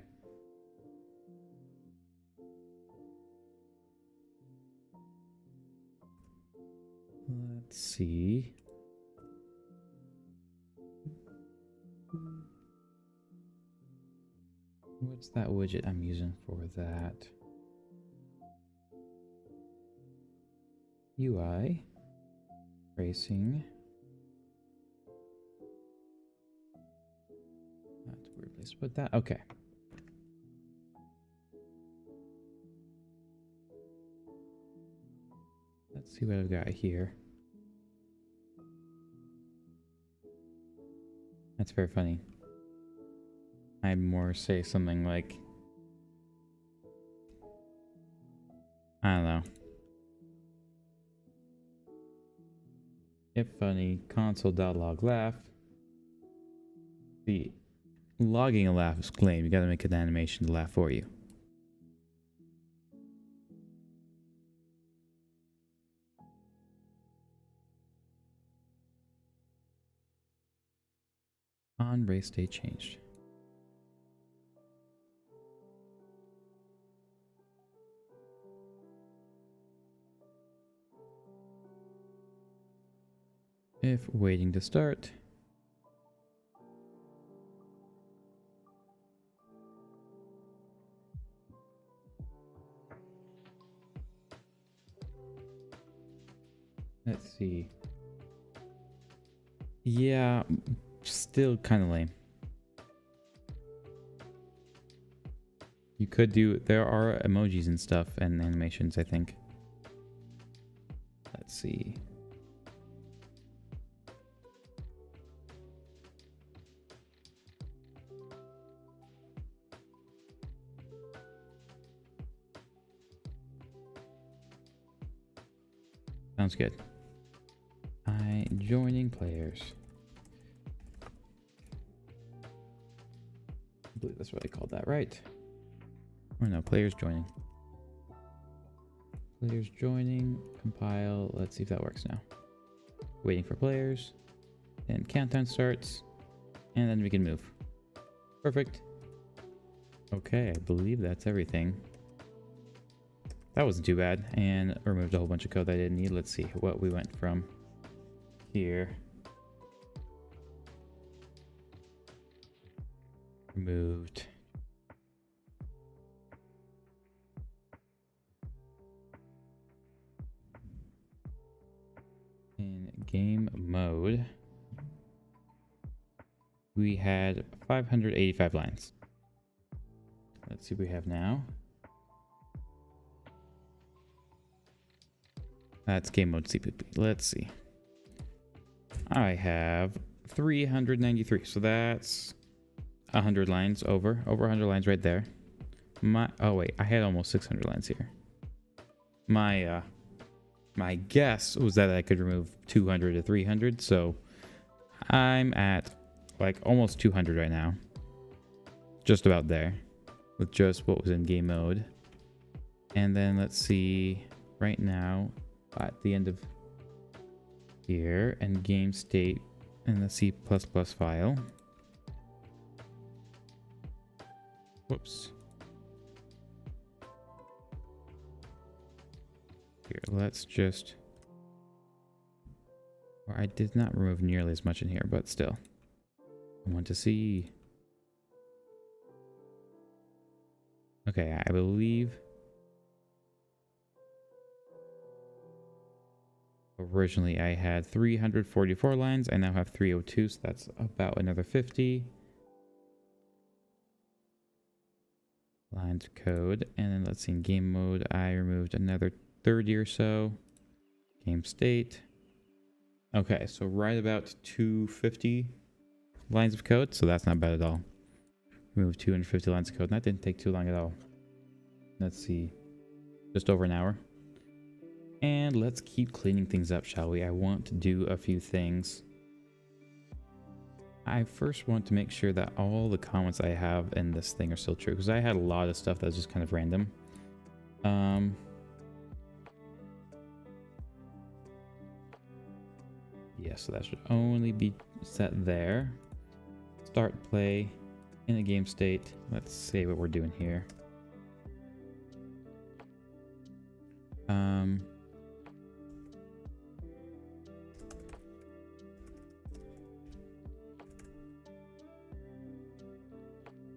Let's see. What's that widget I'm using for that? UI. Tracing. That's a weird place to put that. Okay. Let's see what I've got here. That's very funny. I'd more say something like, I don't know. If funny, console.log laugh. The logging a laugh is claimed. You gotta make an animation to laugh for you. On race state changed. If waiting to start. Let's see. Yeah, still kind of lame. You could do, there are emojis and stuff and animations, I think. Let's see. Sounds good. Joining players. I believe that's what I called that, right? Or no, players joining. Players joining, compile. Let's see if that works now. Waiting for players. And countdown starts. And then we can move. Perfect. Okay, I believe that's everything. That wasn't too bad. And removed a whole bunch of code that I didn't need. Let's see what we went from here. Removed. In game mode, we had 585 lines. Let's see what we have now. That's game mode CPP. Let's see. I have 393, so that's 100 lines over 100 lines right there. Oh wait, I had almost 600 lines here. My guess was that I could remove 200 to 300, so I'm at like almost 200 right now. Just about there with just what was in game mode. And then let's see right now at the end of here and GameState in the C++ file. Whoops. Here, let's just... Or I did not remove nearly as much in here, but still. I want to see... Okay, I believe originally I had 344 lines. I now have 302, so that's about another 50 lines of code. And then let's see, in game mode, I removed another 30 or so. Game state. Okay, so right about 250 lines of code, so that's not bad at all. Remove 250 lines of code, and that didn't take too long at all. Let's see, just over an hour. And let's keep cleaning things up, shall we? I want to do a few things. I first want to make sure that all the comments I have in this thing are still true, because I had a lot of stuff that was just kind of random. Yeah, so that should only be set there. Start play in a game state. Let's see what we're doing here.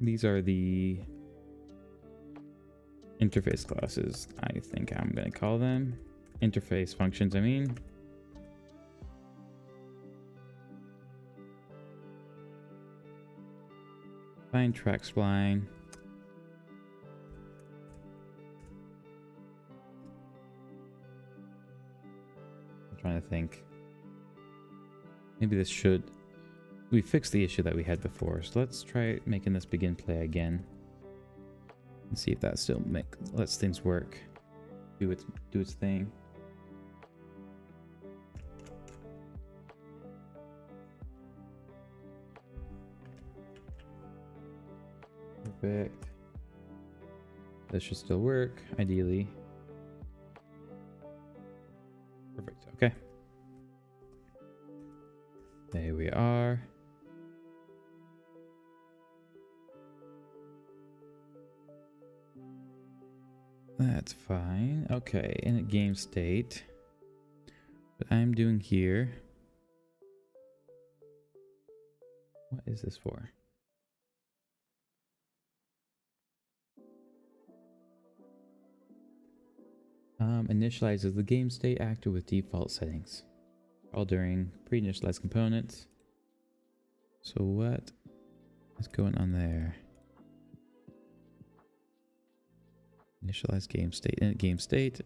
These are the interface classes, I think I'm going to call them. Interface functions, I mean. Find track spline. I'm trying to think. Maybe this should... We fixed the issue that we had before, so let's try making this begin play again. And see if that still lets things work. Do its thing. Perfect. This should still work, ideally. Perfect, okay. There we are. That's fine. Okay, in a game state. What I'm doing here. What is this for? Initializes the game state actor with default settings. All during pre-initialized components. So what is going on there? Initialize game state. In game state.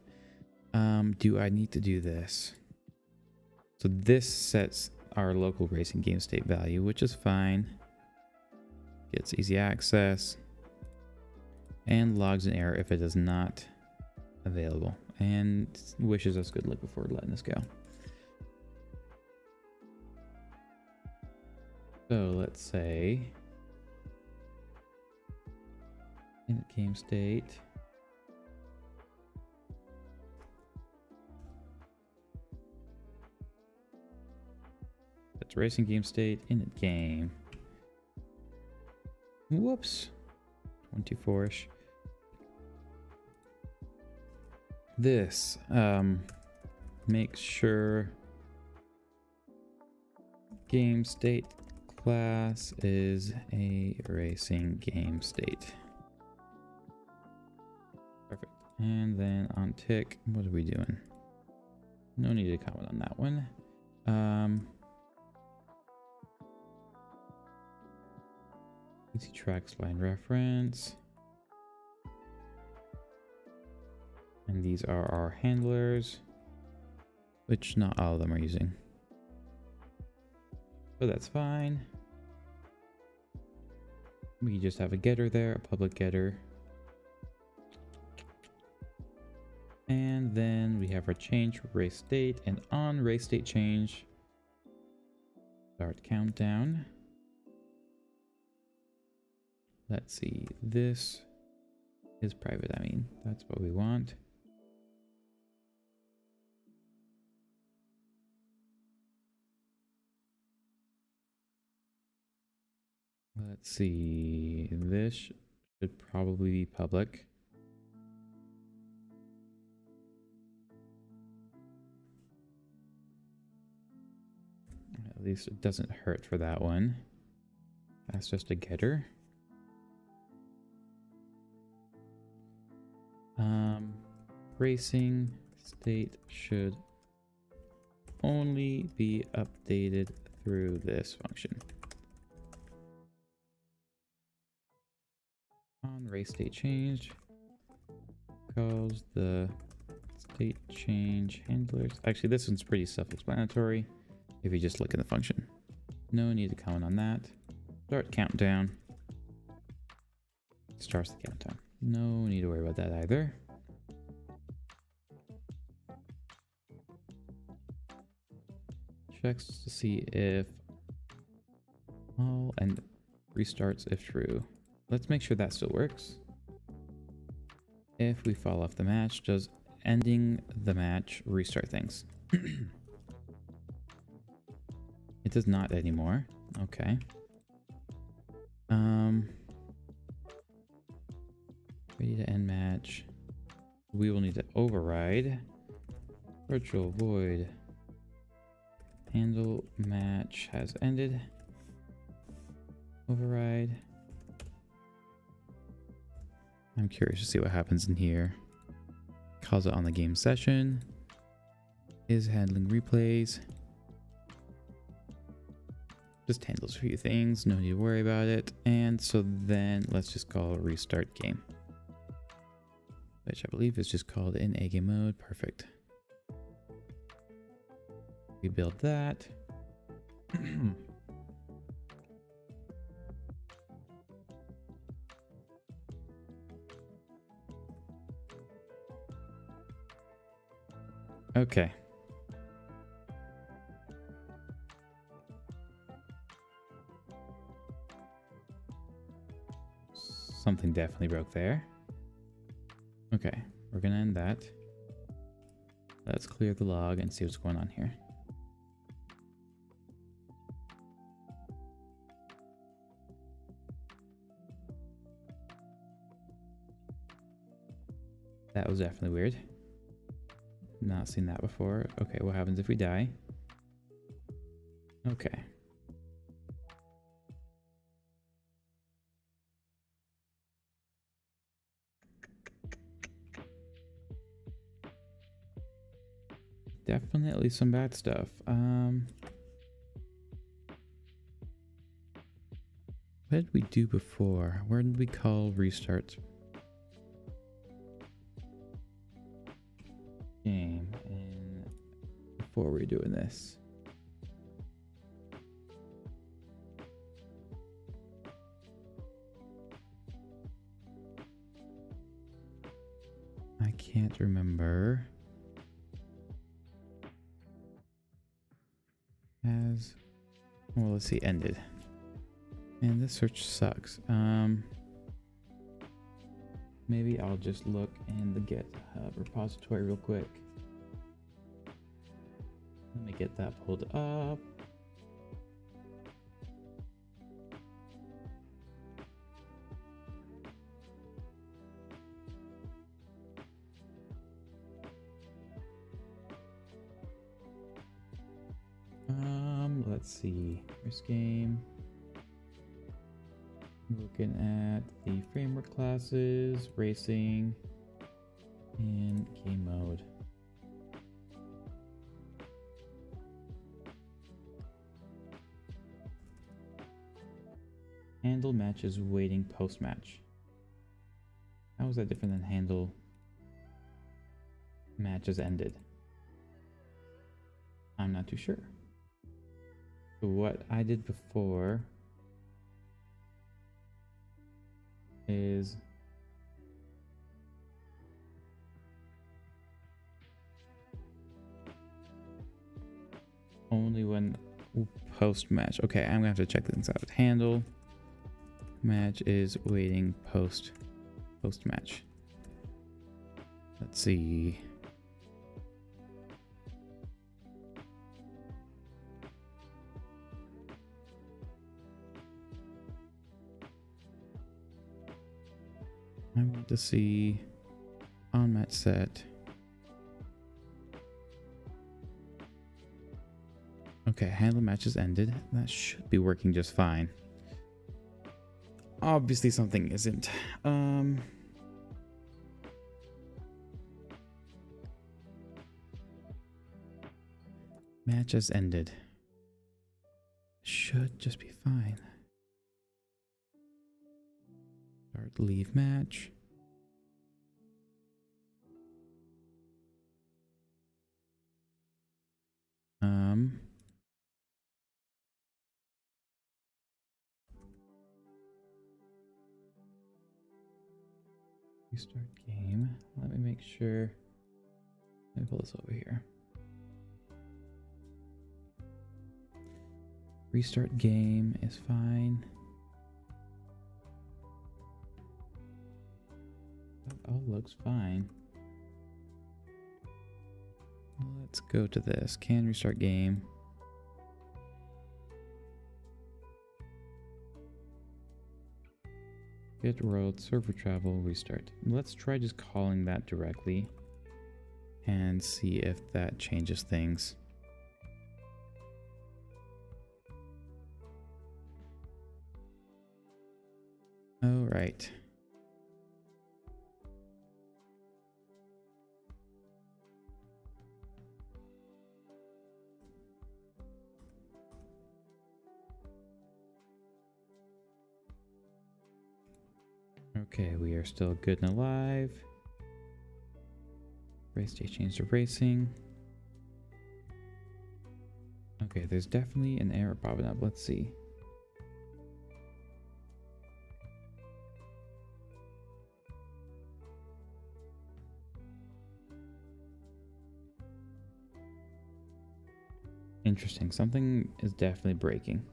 Do I need to do this? So this sets our local racing game state value, which is fine. Gets easy access. And logs an error if it is not available. And wishes us good luck before letting us go. So let's say in game state. That's racing game state in game. Whoops. 24-ish. This makes sure game state class is a racing game state. Perfect. And then on tick, what are we doing? No need to comment on that one. Easy track spline reference. And these are our handlers, which not all of them are using. But that's fine. We just have a getter there, a public getter. And then we have our change race state, and on race state change, start countdown. Let's see, this is private, I mean, that's what we want. Let's see, this should probably be public. At least it doesn't hurt for that one. That's just a getter. Racing state should only be updated through this function. On race state change, calls the state change handlers. Actually, this one's pretty self-explanatory if you just look in the function. No need to comment on that. Start countdown. Starts the countdown. No need to worry about that either. Checks to see if all and restarts if true. Let's make sure that still works. If we fall off the match, does ending the match restart things? It does not anymore. Okay. Ready to end match. We will need to override. Virtual void. Handle match has ended. Override. I'm curious to see what happens in here. Calls it on the game session. Is handling replays. Just handles a few things. No need to worry about it. And so then let's just call restart game. Which I believe is just called in a game mode. Perfect. Rebuild that. Okay. Something definitely broke there. Okay, we're gonna end that. Let's clear the log and see what's going on here. That was definitely weird. Not seen that before. Okay, what happens if we die? Okay. Definitely some bad stuff. What did we do before? Where did we call restart game and before we were doing this? I can't remember. As well, let's see, ended. Man, this search sucks. Maybe I'll just look in the GitHub repository real quick. Let me get that pulled up. Let's see. First game. Looking at the framework classes, racing, and game mode. Handle matches waiting post match. How is that different than handle matches ended? I'm not too sure. So what I did before is only when post match. Okay, I'm gonna have to check things out. Handle match is waiting post match. Let's see. I want to see on match set. Okay, handle matches ended. That should be working just fine. Obviously something isn't. Match has ended. Should just be fine. Start leave match. Restart game. Let me make sure. Let me pull this over here. Restart game is fine. That all looks fine. Let's go to this. Can restart game. Get world, server travel, restart. Let's try just calling that directly and see if that changes things. All right. Okay, we are still good and alive. Race day changed to racing. Okay, there's definitely an error popping up. Let's see. Interesting. Something is definitely breaking.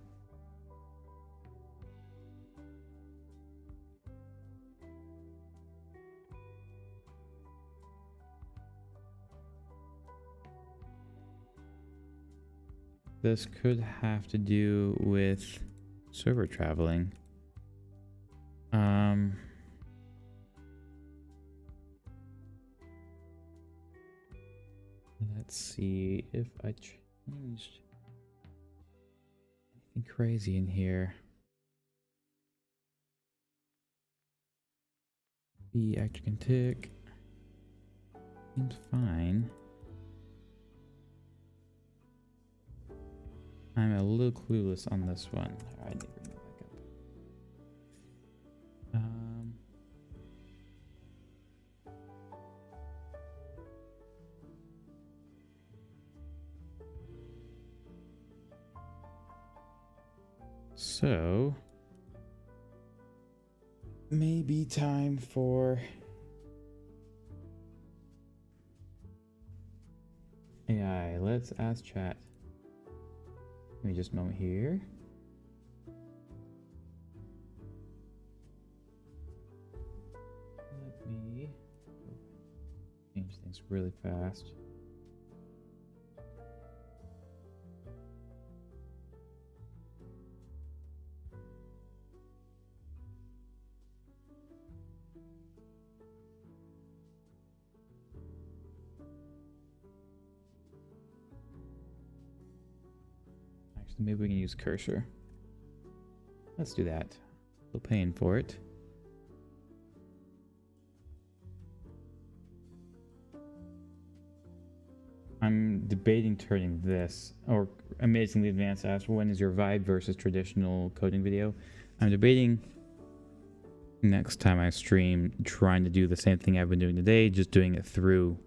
This could have to do with server traveling. Let's see if I changed anything crazy in here. The actor can tick. Seems fine. I'm a little clueless on this one. I need to bring that back up. So maybe time for AI. Let's ask chat. Give me just a moment here. Let me change things really fast. Maybe we can use cursor. Let's do that. Still paying for it. I'm debating turning this, or Amazingly Advanced asked, when is your vibe versus traditional coding video? I'm debating next time I stream trying to do the same thing I've been doing today, just doing it through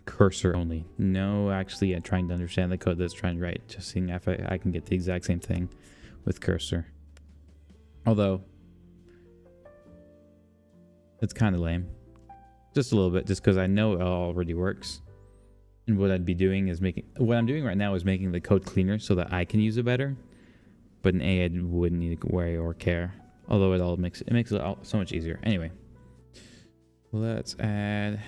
cursor only. No, actually trying to understand the code that's trying to write, just seeing if I can get the exact same thing with cursor. Although it's kind of lame, just a little bit, just because I know it already works. And what I'd be doing is what I'm doing right now is making the code cleaner so that I can use it better. But an AI wouldn't need to worry or care. Although it makes it all so much easier. Anyway, let's add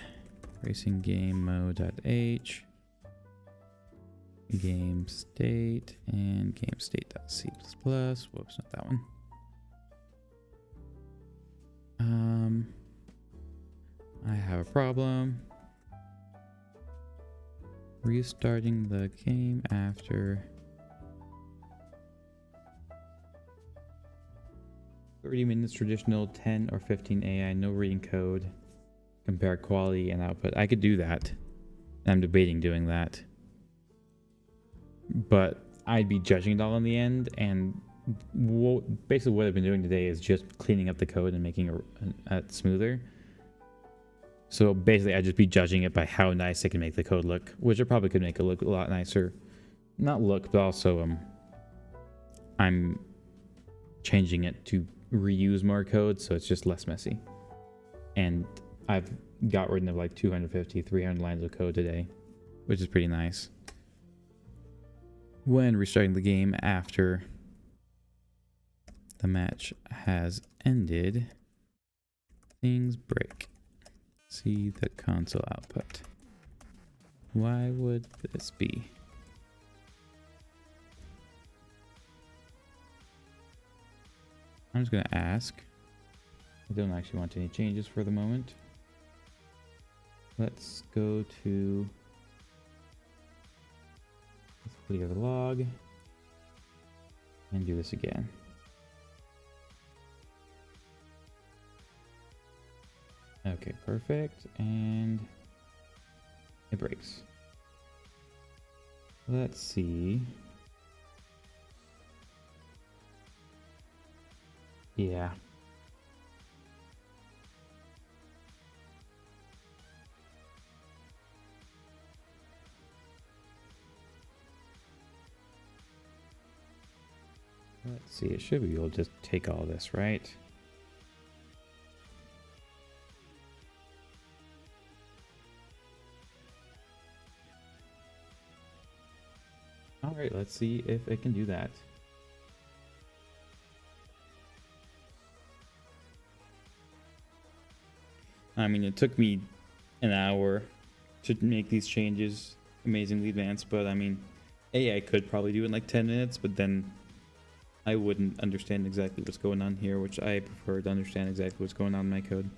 racing game mode.h, GameState, and GameState.c++. Whoops, not that one. I have a problem. Restarting the game after 30 minutes traditional, 10 or 15 AI, no reading code. Compare quality and output. I could do that. I'm debating doing that. But I'd be judging it all in the end, and basically what I've been doing today is just cleaning up the code and making it smoother. So basically I'd just be judging it by how nice I can make the code look, which I probably could make it look a lot nicer. Not look, but also I'm changing it to reuse more code, so it's just less messy. And I've got rid of like 250, 300 lines of code today, which is pretty nice. When restarting the game after the match has ended, things break. See the console output. Why would this be? I'm just going to ask. I don't actually want any changes for the moment. Let's go to... Let's clear the log. And do this again. Okay, perfect. And it breaks. Let's see. Yeah. Let's see, it should be able to just take all this, right? Alright, let's see if it can do that. I mean, it took me an hour to make these changes amazingly advanced, but I mean, AI could probably do it in like 10 minutes, but then I wouldn't understand exactly what's going on here, which I prefer to understand exactly what's going on in my code.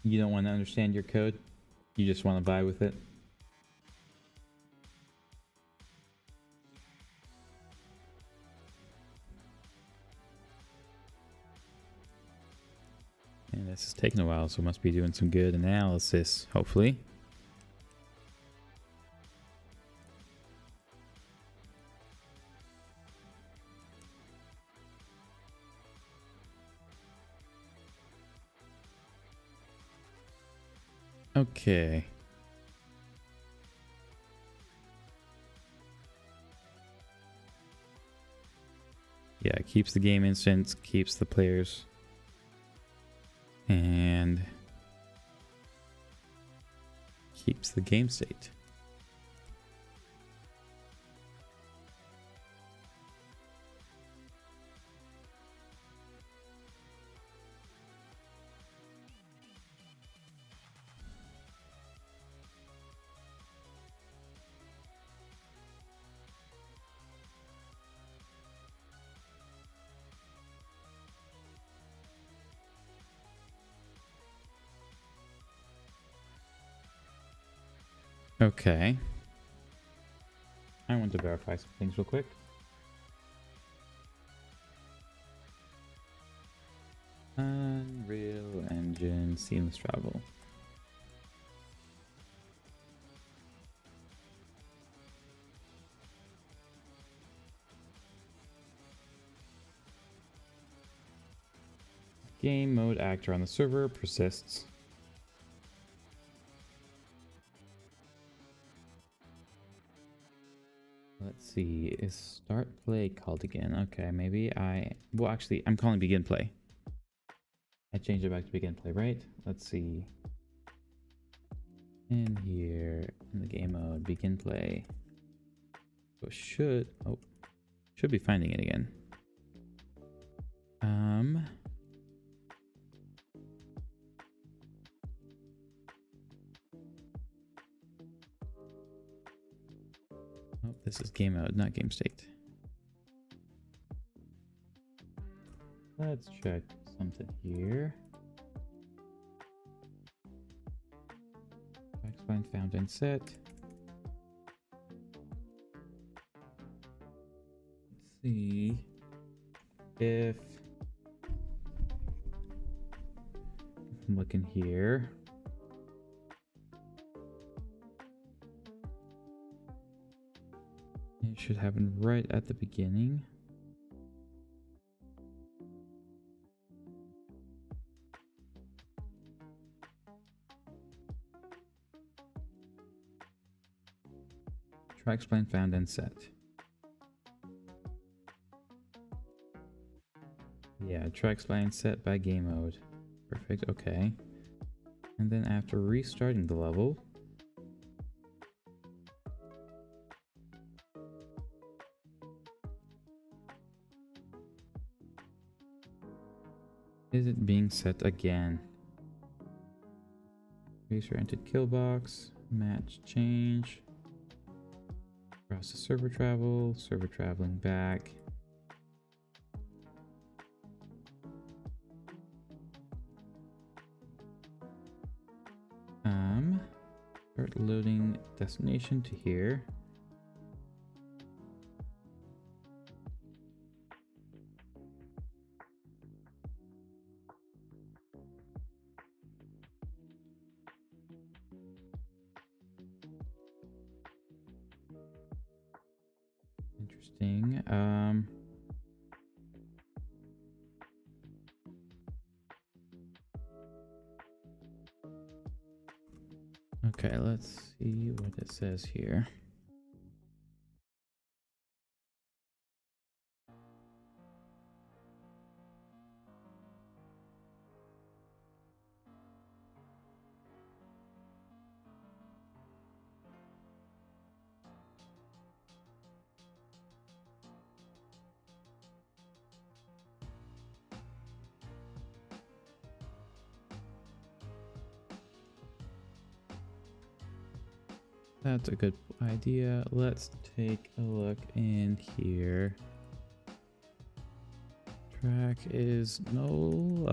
You don't want to understand your code, you just want to vibe with it. And this is taking a while, so it must be doing some good analysis, hopefully. Okay. Yeah, it keeps the game instance, keeps the players, and keeps the game state. Okay. I want to verify some things real quick. Unreal Engine seamless travel. Game mode actor on the server persists. Let's see, is start play called again? Okay, maybe well, actually, I'm calling begin play. I changed it back to begin play, right? Let's see. In here, in the game mode, begin play. So should be finding it again. this is game mode, not game state. Let's check something here. Explain found and set. Let's see if I'm looking here. It should happen right at the beginning. Try explain found and set. Yeah, try explain set by game mode. Perfect, okay. And then after restarting the level, is it being set again? User entered kill box, match change, process server travel, server traveling back. Start loading destination to here. Interesting. Okay, let's see what it says here. That's a good idea. Let's take a look in here. Track is null.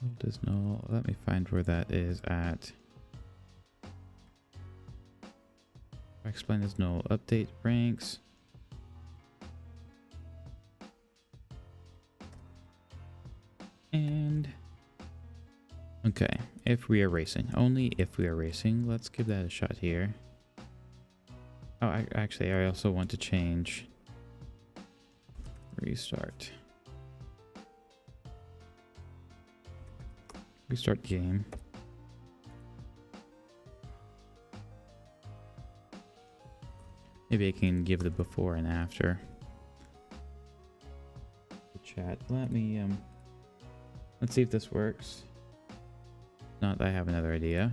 What is null? Let me find where that is at. Explain is null. Update ranks. And okay, if we are racing, only if we are racing, let's give that a shot here. Oh, I also want to change restart game. Maybe I can give the before and after the chat. Let's see if this works. Not, I have another idea.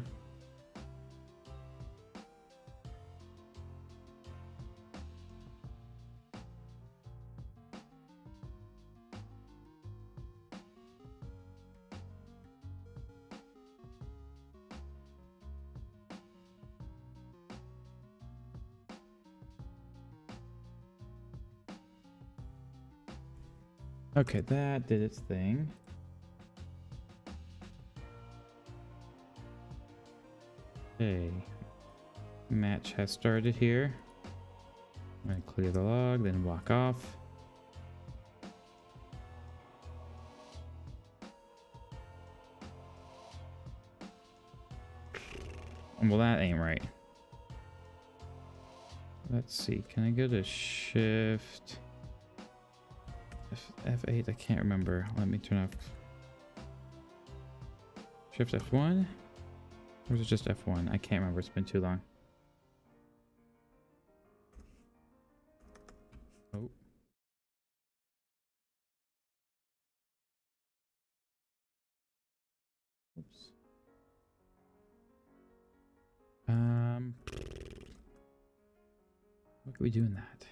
Okay, that did its thing. Okay, match has started here. I'm going to clear the log, then walk off. Well, that ain't right. Let's see, can I go to shift F8? I can't remember. Let me turn off shift F1. Or is it just F1? I can't remember. It's been too long. Oh. Oops. What can we do in that?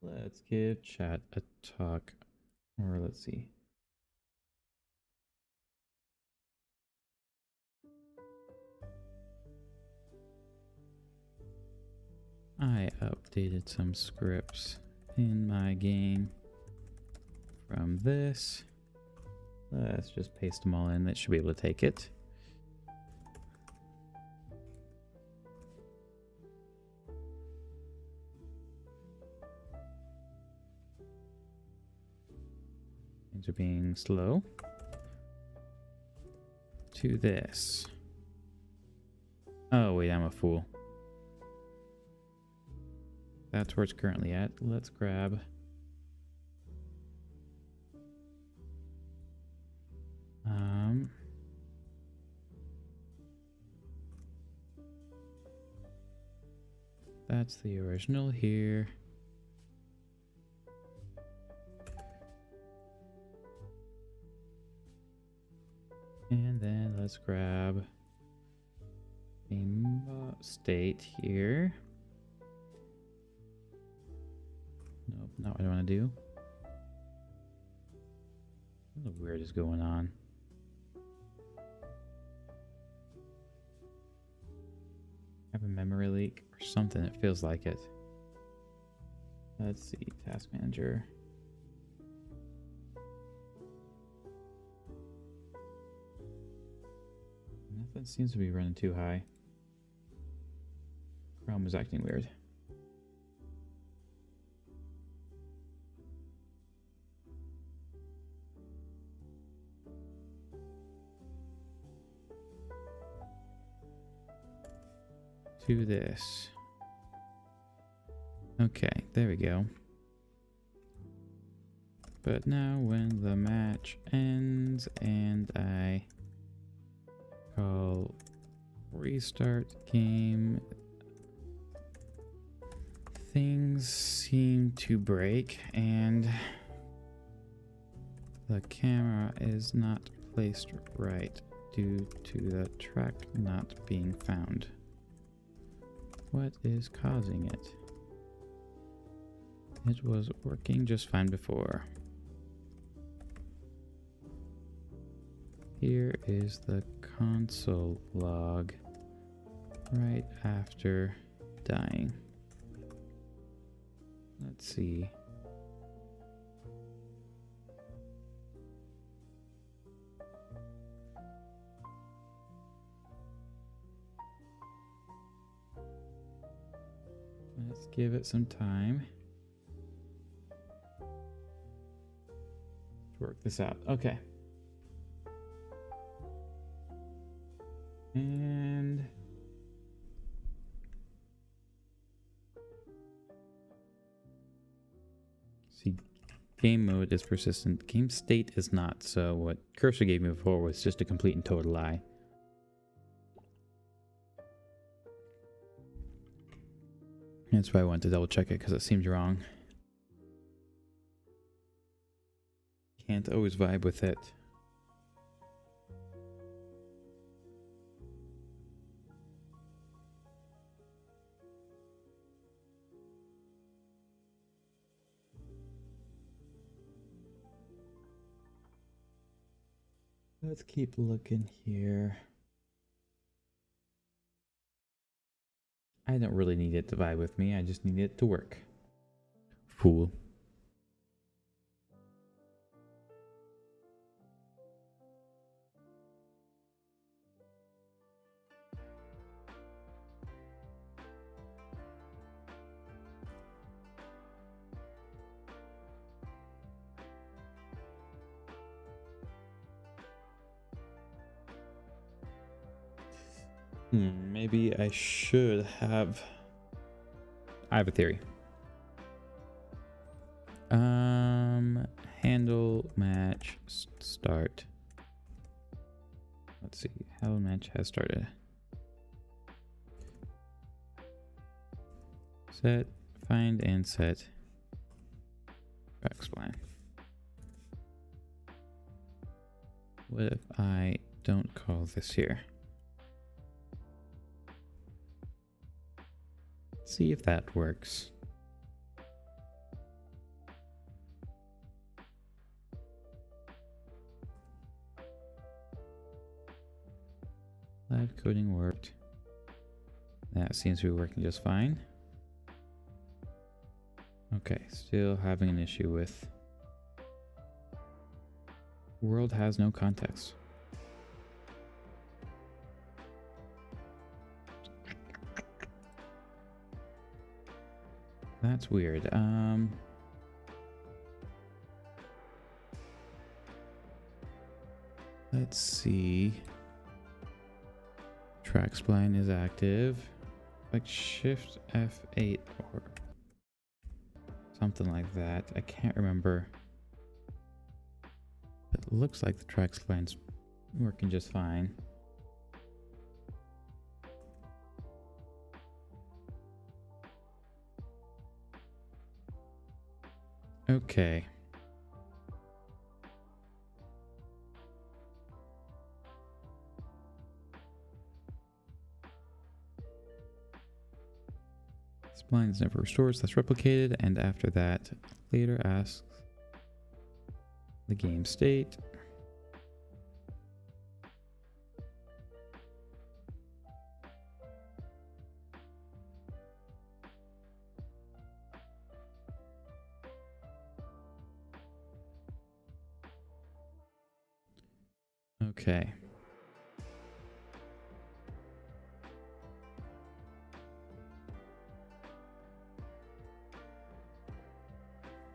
Let's give chat a talk, or let's see. I updated some scripts in my game from this. Let's just paste them all in. That should be able to take it. Things are being slow. To this. Oh, wait, I'm a fool. That's where it's currently at. Let's grab... that's the original here. And then let's grab GameState here. Nope, not what I want to do. Something weird is going on. Have a memory leak or something. It feels like it. Let's see, task manager. Nothing seems to be running too high. Chrome is acting weird. To this. Okay, there we go. But now when the match ends and I call restart game, things seem to break and the camera is not placed right due to the track not being found. What is causing it? It was working just fine before. Here is the console log right after dying. Let's see. Let's give it some time to work this out. Okay. And see, game mode is persistent. Game state is not. So what Cursor gave me before was just a complete and total lie. That's why I wanted to double check it because it seems wrong. Can't always vibe with it. Let's keep looking here. I don't really need it to vibe with me. I just need it to work. Fool. Maybe I should have... I have a theory. Handle match start. Let's see. Handle match has started. Set, find and set. Backspline. What if I don't call this here? See if that works. live coding worked. That seems to be working just fine. Okay, still having an issue with world has no context. That's weird. Let's see. Track spline is active. Like Shift F8 or something like that. I can't remember. It looks like the track spline's working just fine. Okay. Spline is never restored, so that's replicated, and after that, later asks the game state. Okay.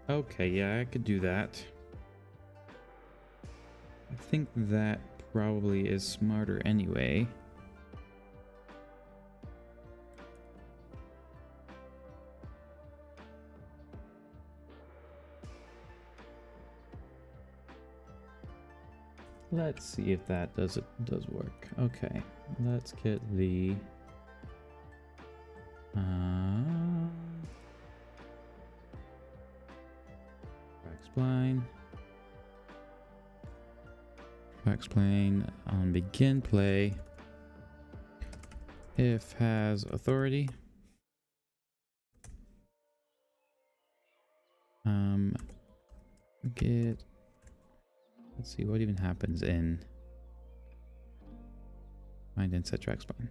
Okay, yeah, I could do that. I think that probably is smarter anyway. Let's see if that does work. Okay, let's get the track spline on begin play. If has authority. Get. Let's see what even happens in find and set track spline.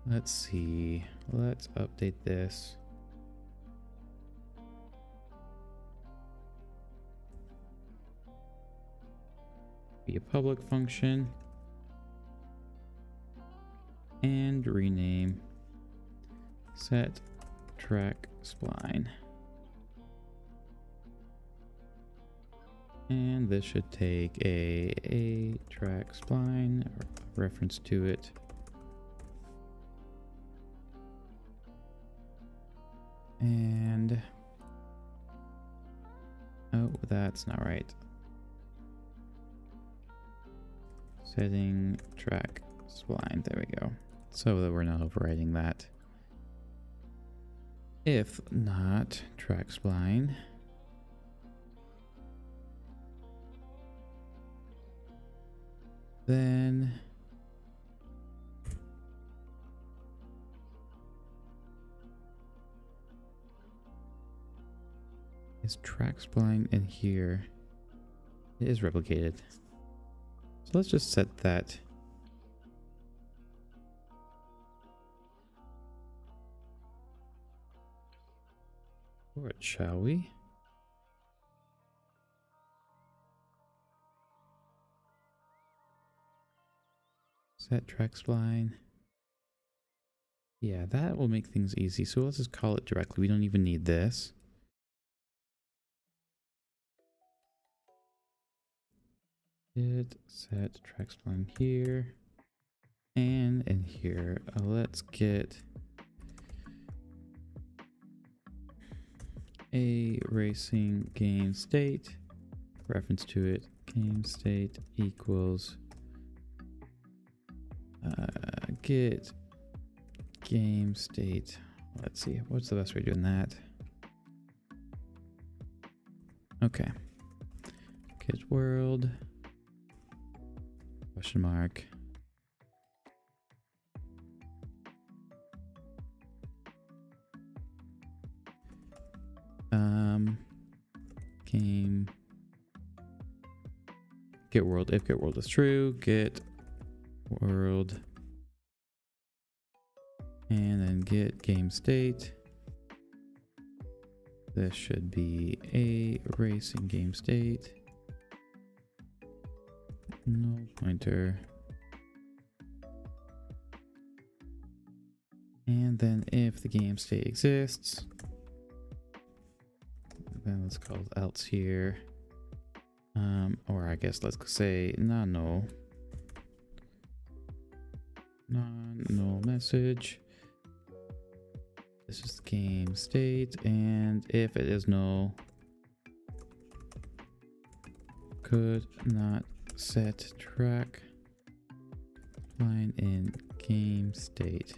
Let's see. Let's update this. Be a public function. And rename set track spline. And this should take a track spline or reference to it. And oh, that's not right. Setting track spline. There we go. So that we're not overriding that. If not track spline, then is track spline in here? It is replicated. So let's just set that. For it, shall we? Set track spline. Yeah, that will make things easy. So let's just call it directly. We don't even need this. Set track spline here and in here. Let's get a racing game state. Reference to it, game state equals get game state. Let's see, what's the best way of doing that? Okay, get world Question mark. Game get world. If get world is true, get world, and then get game state. This should be a racing game state. No pointer. And then if the game state exists, then let's call it else here. Or I guess let's say no message. This is the game state, and if it is null, could not set track line in game state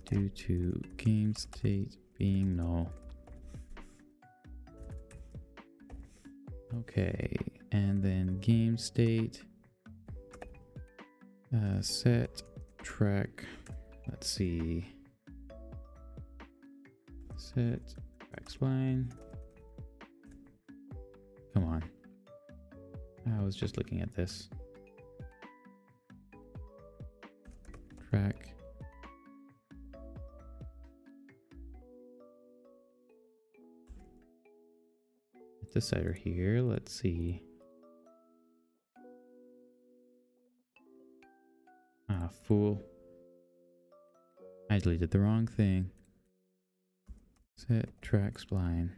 due to game state being null. Okay, and then game state set track, let's see, set track spline. Come on, I was just looking at this. Track decider here. Let's see. Ah, fool. I deleted the wrong thing. Set track spline.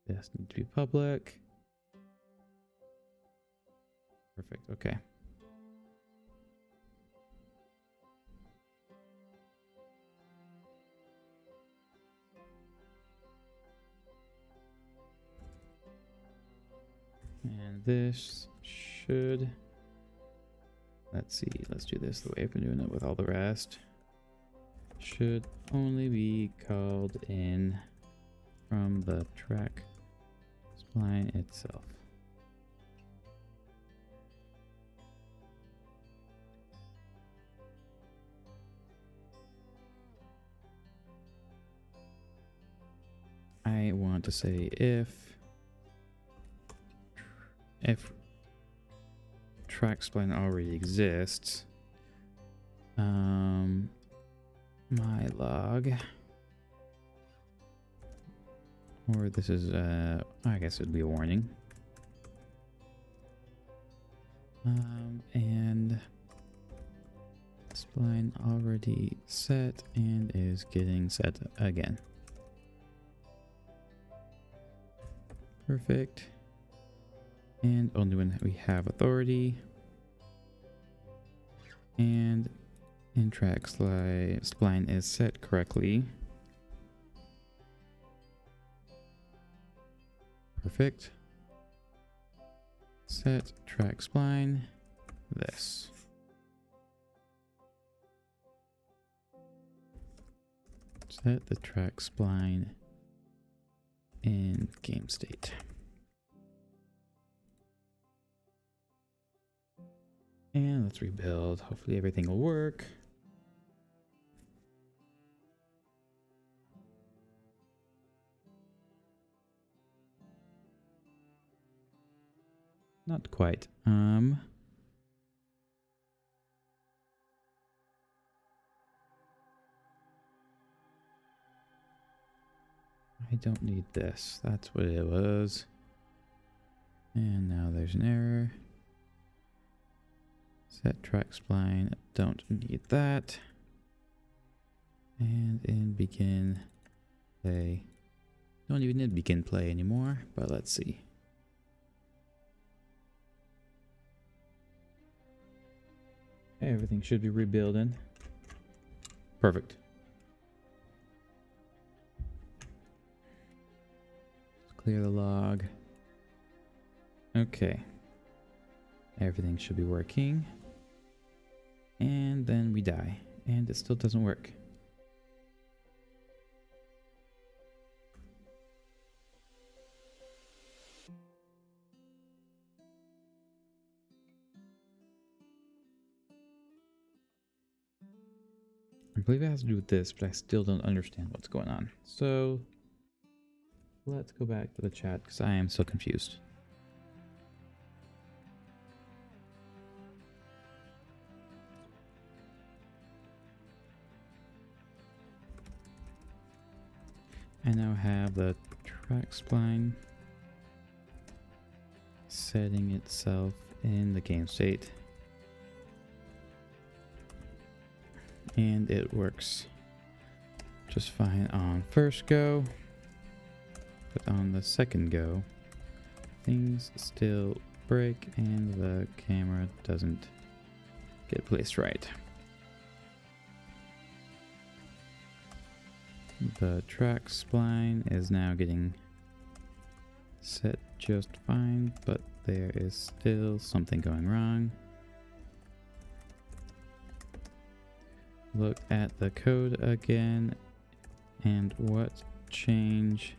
This needs to be public. Perfect. Okay. And this should, let's see, let's do this the way I've been doing it with all the rest. Should only be called in from the track spline itself. I want to say if track spline already exists, my log, or this is I guess it'd be a warning, and spline already set and is getting set again. Perfect. And only when we have authority. And in track spline is set correctly. Perfect. Set track spline. This. Set the track spline in game state. And let's rebuild. Hopefully everything will work. Not quite. I don't need this. That's what it was. And now there's an error. Set track spline, don't need that. And in begin play, don't even need begin play anymore, but let's see. Everything should be rebuilding. Perfect. Let's clear the log. Okay. Everything should be working. And then we die. And it still doesn't work. believe it has to do with this, but I still don't understand what's going on. So let's go back to the chat because I am so confused. I now have the track spline setting itself in the game state, and it works just fine on first go, but on the second go things still break and the camera doesn't get placed right. The track spline is now getting set just fine, but there is still something going wrong. Look at the code again, and what change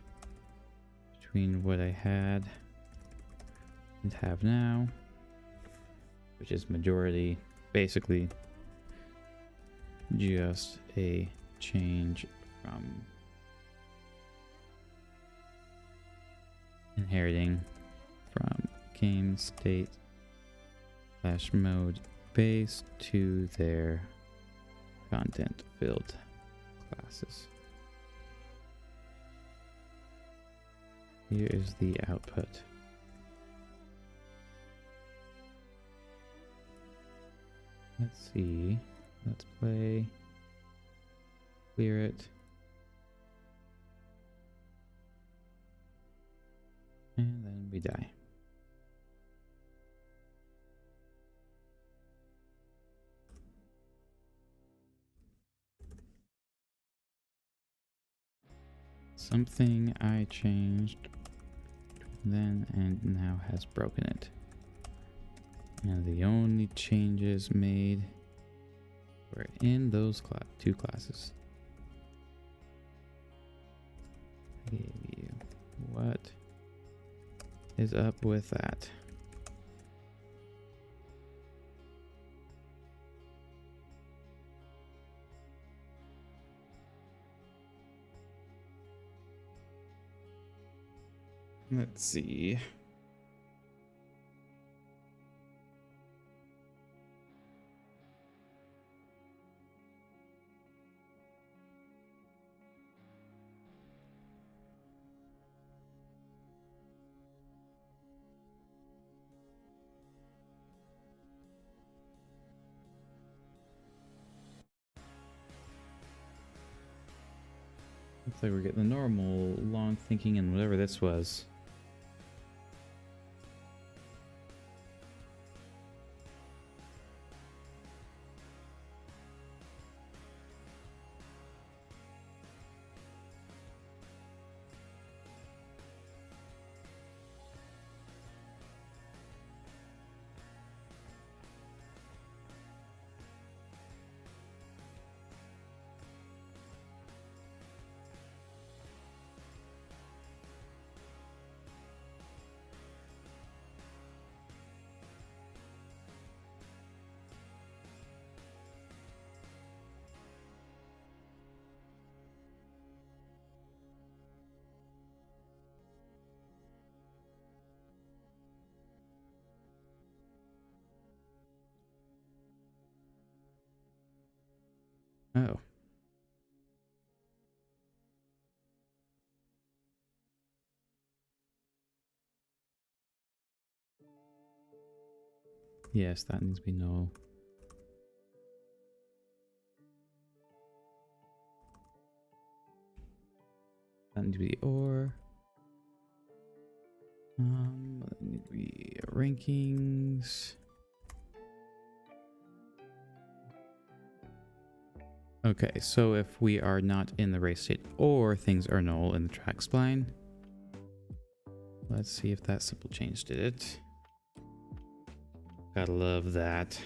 between what I had and have now, which is majority, basically just a change from inheriting from GameState / mode base to their content filled classes. Here is the output. Let's see. Let's play. Clear it. And then we die. Something I changed then and now has broken it. And the only changes made were in those two classes. I gave you. What is up with that? Let's see. Looks like we're getting the normal long thinking and whatever this was. Oh. Yes, that needs to be null. That needs to be or. That needs to be rankings. Okay, so if we are not in the race state or things are null in the track spline, let's see if that simple change did it. Gotta love that.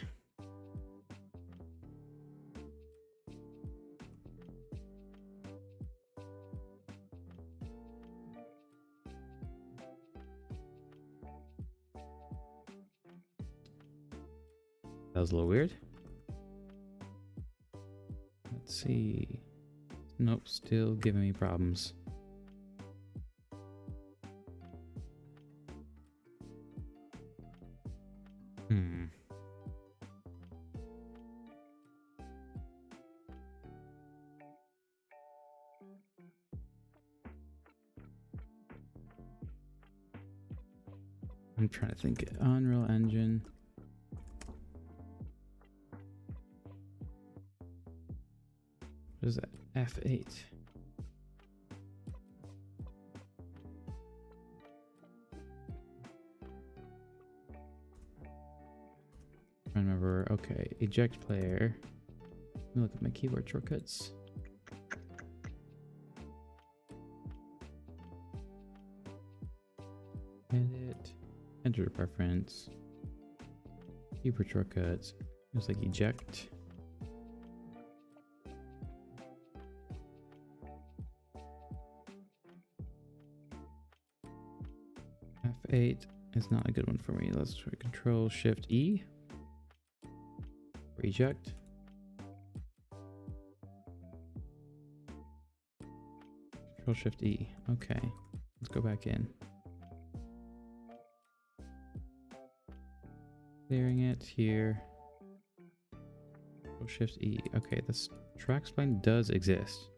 That was a little weird. Let's see. Nope, still giving me problems. I'm trying to think. Unreal Engine. What is that? F8. I remember. Okay, eject player. Let me look at my keyboard shortcuts. Edit. Enter preference. Keyboard shortcuts. Looks like eject. F8 is not a good one for me. Let's try Control Shift E. Reject. Control Shift E. Okay, let's go back in. Clearing it here. Control Shift E. Okay, this track spline does exist.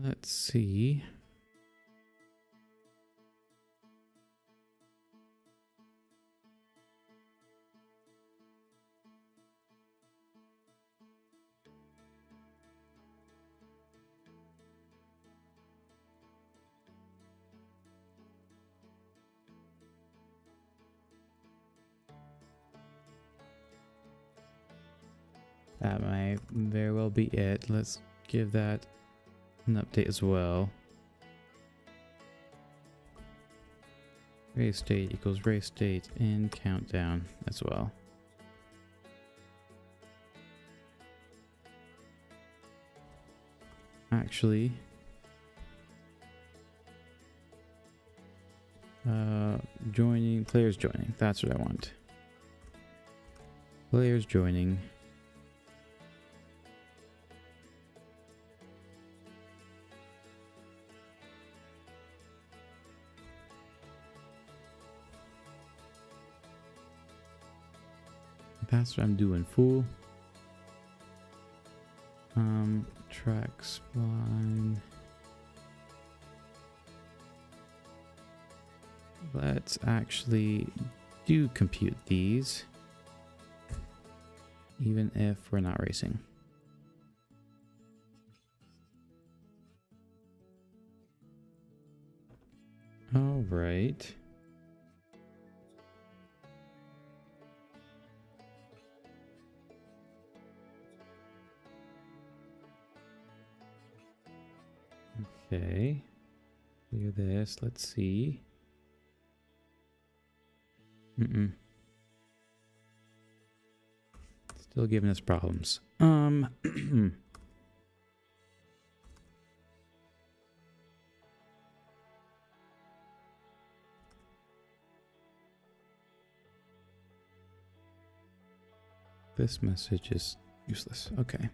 Let's see. That might very well be it. Let's give that an update as well. Race state equals race state and countdown as well. Actually, joining, players joining. That's what I want. Players joining. That's what I'm doing, fool. Track spline. Let's actually do compute these, even if we're not racing. All right. Okay, clear this. Let's see. Still giving us problems. This message is useless. Okay.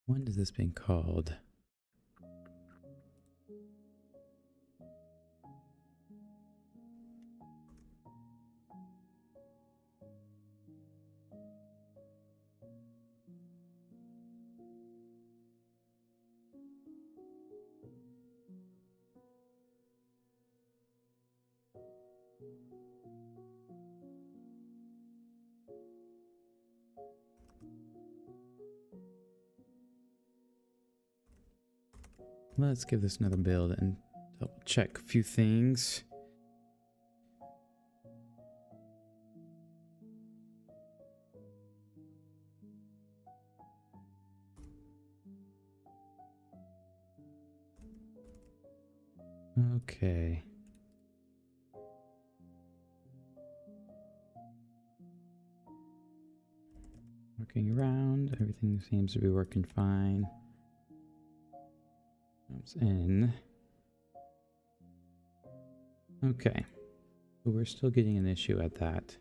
When is this being called? Let's give this another build and double check a few things. Okay. Working around, everything seems to be working fine. Comes in. Okay. But we're still getting an issue at that.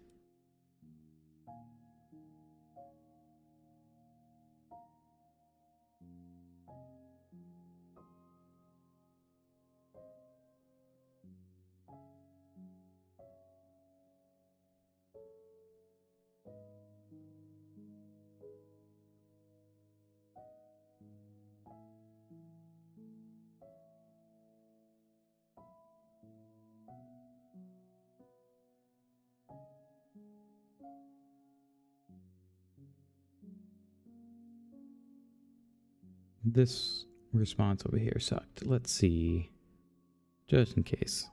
This response over here sucked. Let's see. Just in case.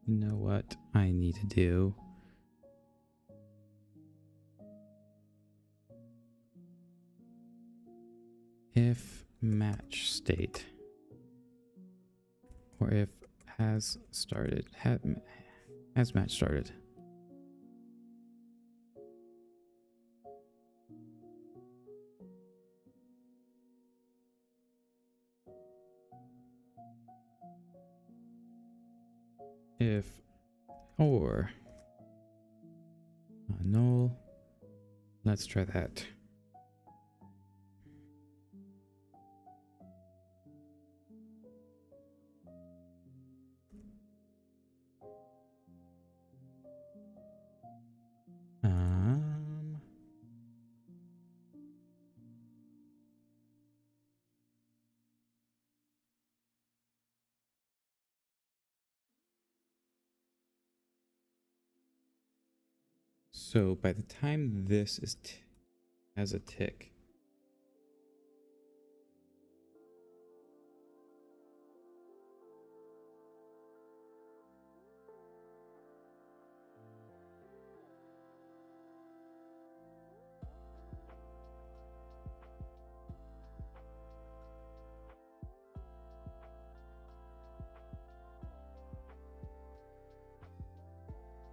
You know what I need to do? If match state, or if has started, has match started. If or null, let's try that. So by the time this is has a tick,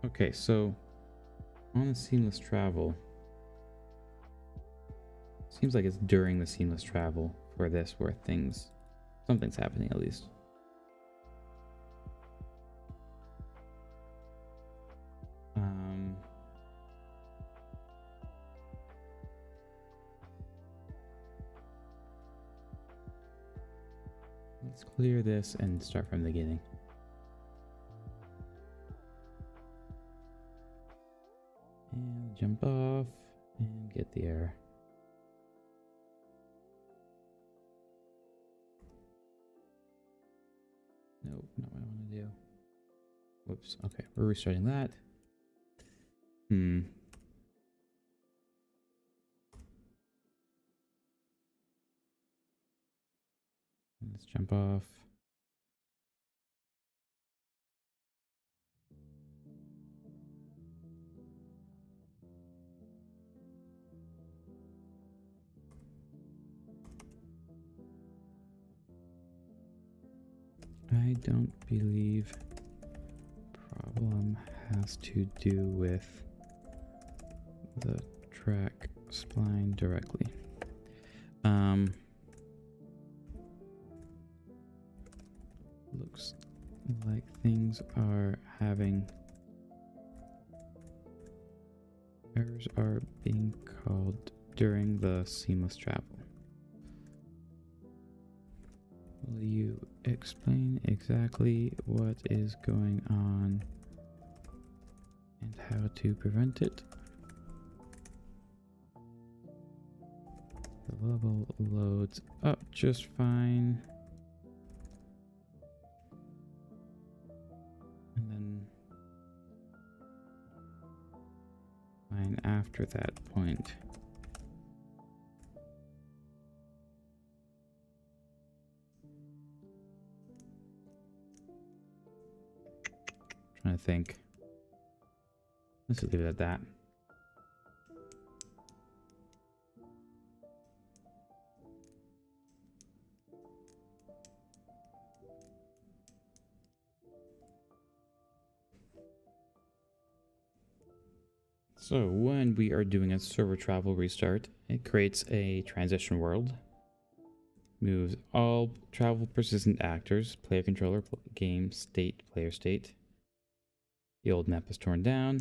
okay, so on the seamless travel, seems like it's during the seamless travel for this where something's happening at least. Let's clear this and start from the beginning. And jump off and get the error. Nope, not what I want to do. Whoops. Okay, we're restarting that. Let's jump off. I don't believe problem has to do with the track spline directly. Looks like things are having errors are being called during the seamless travel. Will you explain exactly what is going on and how to prevent it? The level loads up just fine. And then fine after that point. Trying to think. Let's leave it at that. So when we are doing a server travel restart, it creates a transition world, moves all travel persistent actors, player controller, game state, player state. The old map is torn down,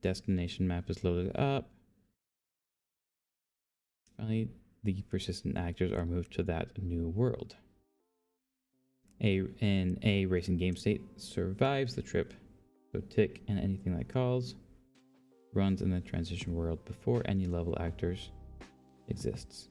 destination map is loaded up. Finally, the persistent actors are moved to that new world. A racing game state survives the trip, so tick and anything that calls runs in the transition world before any level actors exists.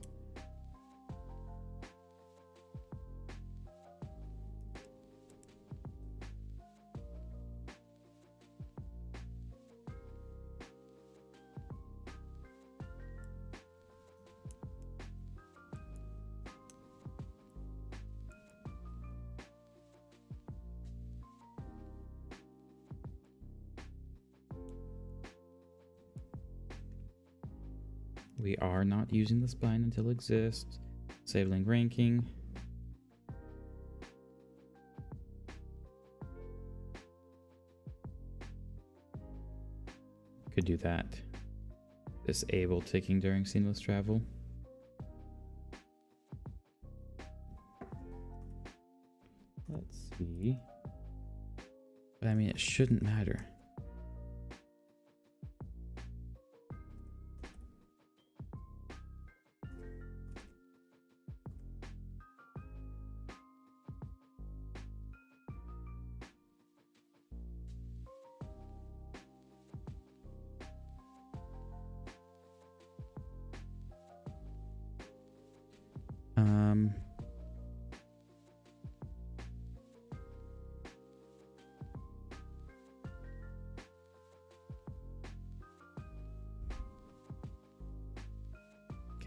We are not using the spline until it exists. Disabling ranking. Could do that. Disable ticking during seamless travel. Let's see. But I mean, it shouldn't matter.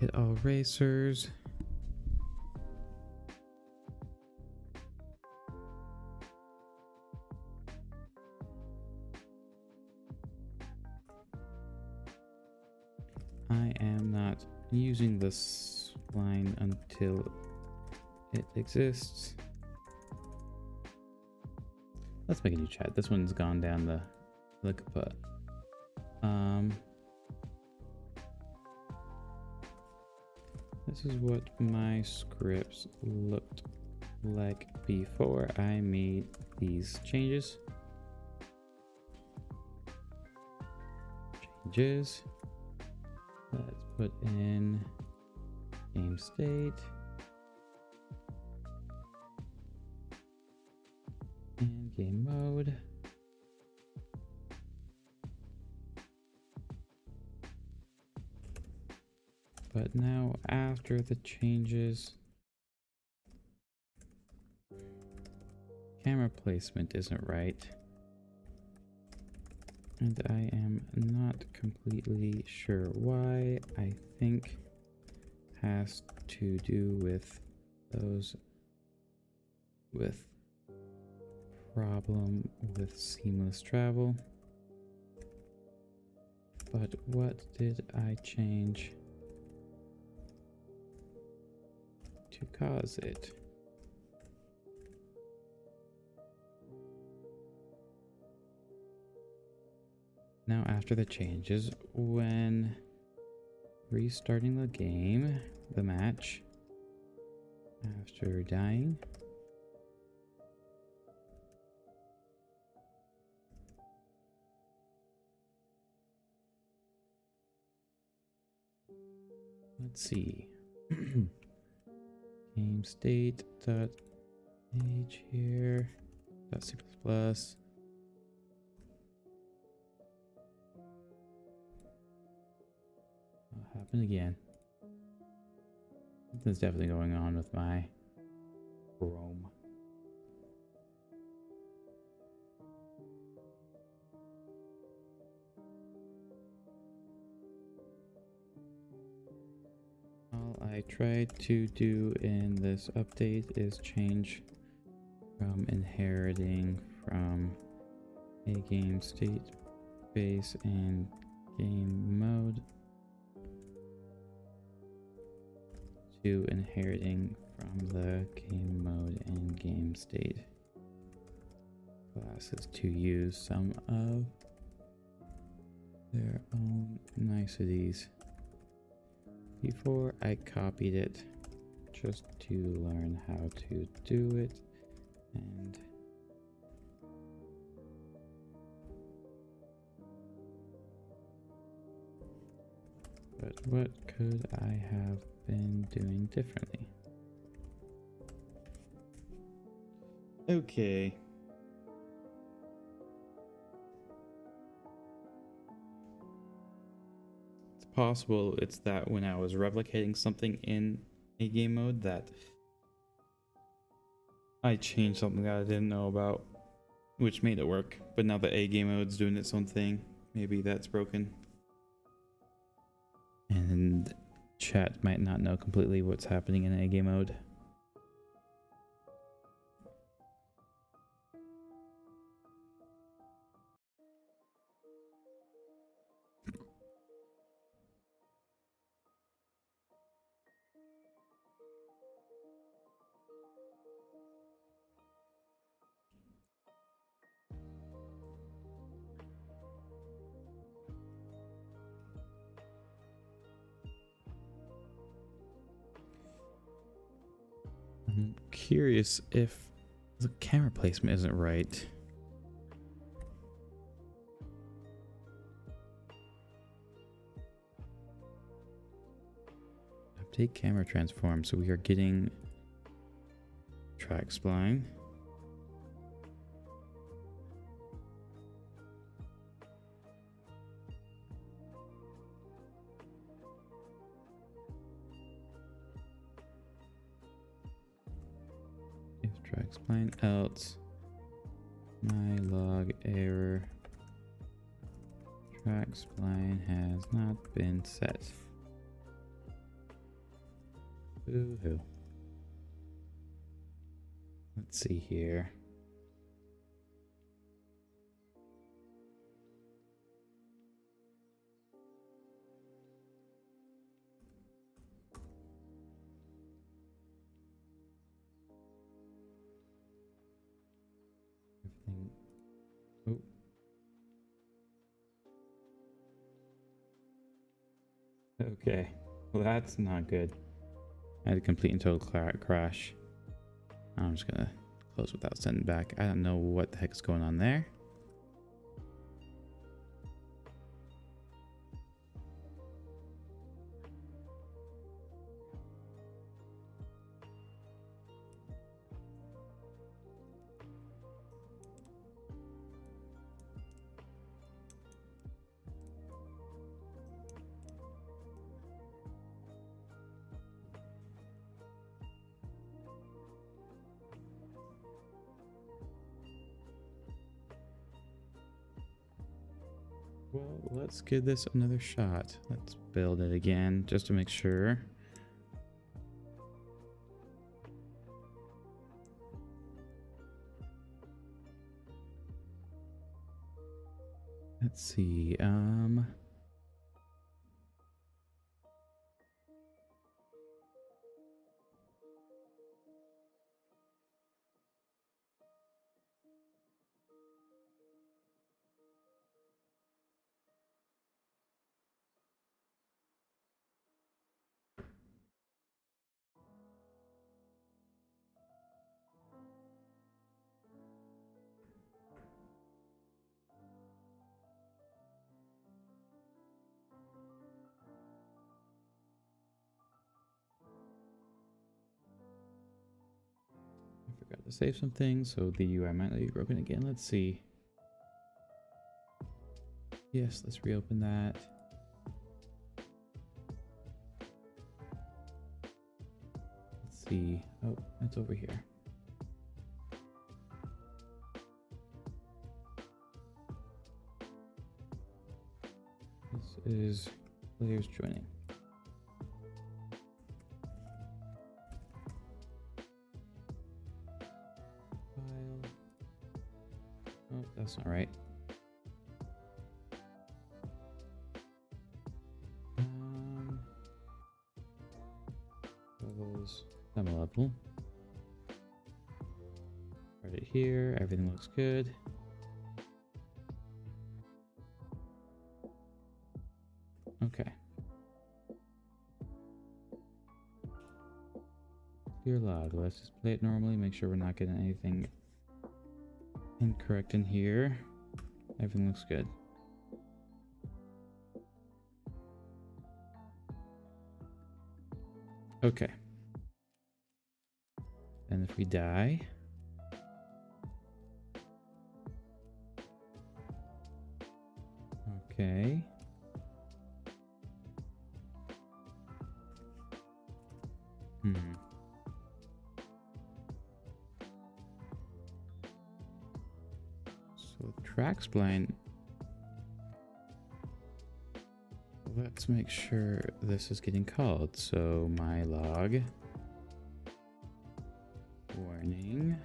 Get all racers. I am not using this line until it exists. Let's make a new chat. This one's gone down the kaput. This is what my scripts looked like before I made these changes. Let's put in game state and game mode. But now after the changes, camera placement isn't right. And I am not completely sure why. I think has to do with those with problem with seamless travel. But what did I change to cause it? Now after the changes, when restarting the game, the match, after dying, let's see. Game state dot age here dot C++. Happened again. Something's definitely going on with my Chrome. All I tried to do in this update is change from inheriting from a game state base and game mode to inheriting from the game mode and game state classes to use some of their own niceties. Before I copied it just to learn how to do it, and but what could I have been doing differently? Okay. It's possible it's that when I was replicating something in a game mode that I changed something that I didn't know about, which made it work. But now the A game mode's doing its own thing. Maybe that's broken. And chat might not know completely what's happening in A game mode. I'm curious if the camera placement isn't right. Update camera transform. So we are getting track spline. If track spline else my log error track spline has not been set. Boo-hoo. Let's see here. Everything. Oh. Okay. Well, that's not good. I had a complete and total crash. I'm just gonna close without sending back. I don't know what the heck's going on there. Well, let's give this another shot. Let's build it again just to make sure. Let's see. I forgot to save some things, so the UI might not be broken again. Let's see. Yes, let's reopen that. see. Oh, it's over here. This is players joining. File. Oh, that's not right. Levels, demo level. Start it here. Everything looks good. Okay. Clear log. Let's just play it normally. Make sure we're not getting anything incorrect in here. Everything looks good. Okay. And if we die, okay. So track spline. Let's make sure this is getting called. So my log. Warning.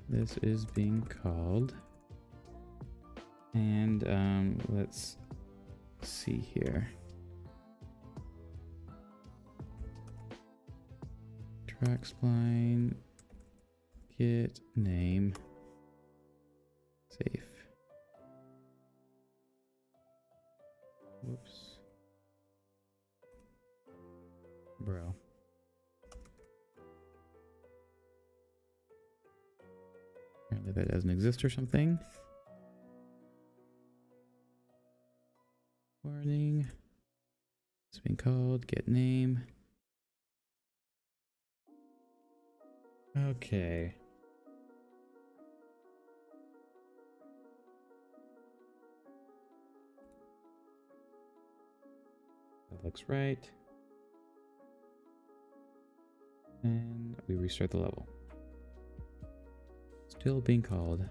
This is being called. And let's see here. Track spline, get name, safe. Whoops. Bro. Apparently that doesn't exist or something. Warning. It's being called, get name. Okay. That looks right. And we restart the level. Still being called.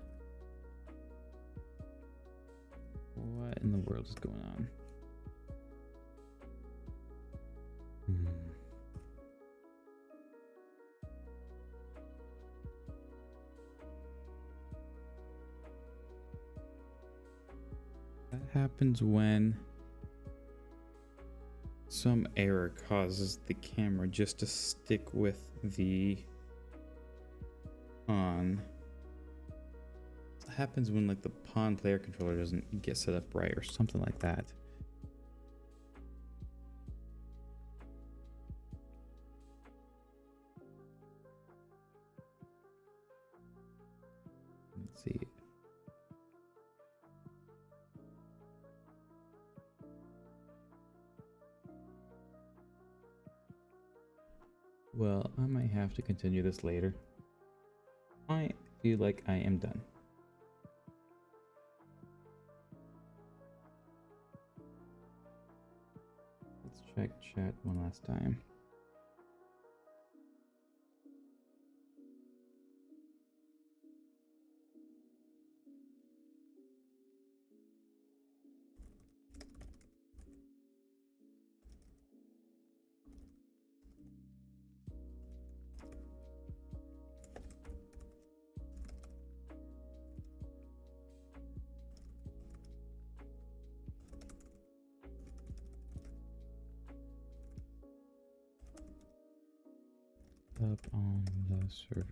What in the world is going on? That happens when some error causes the camera just to stick with the pawn. It happens when like the pawn player controller doesn't get set up right or something like that. Let's see. Well, I might have to continue this later. I feel like I am done. Let's check chat one last time. Up on the server.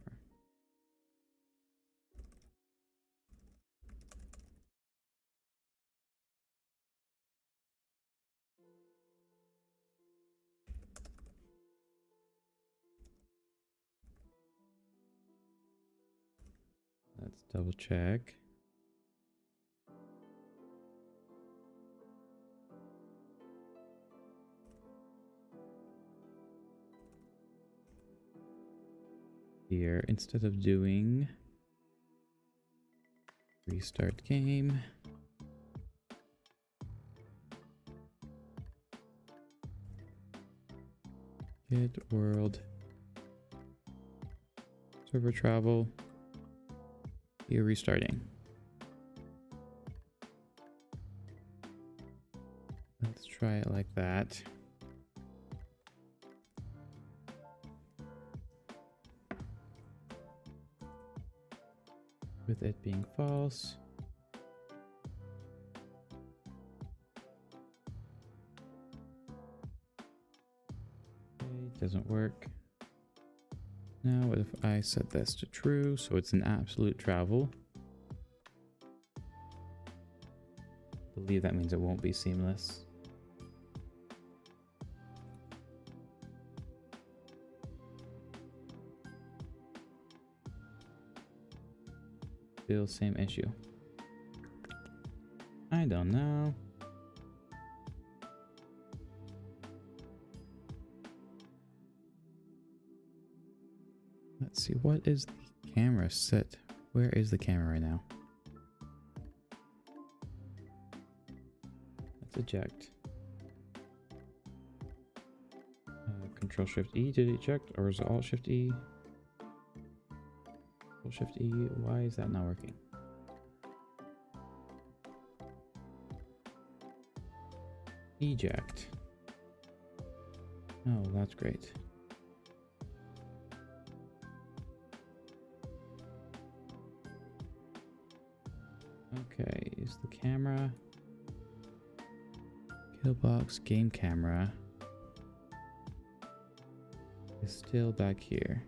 Let's double check. Here, instead of doing restart game, get world Server travel. You're restarting. Let's try it like that. With it being false. Okay, doesn't work. Now what if I set this to true, so it's an absolute travel? I believe that means it won't be seamless. Still same issue. I don't know. Let's see, what is the camera set? Where is the camera right now? Let's eject. Control Shift E to eject, or is it Alt Shift E? Alt Shift E, why is that not working? Eject. Oh, that's great. Okay, is the camera, Killbox game camera is still back here.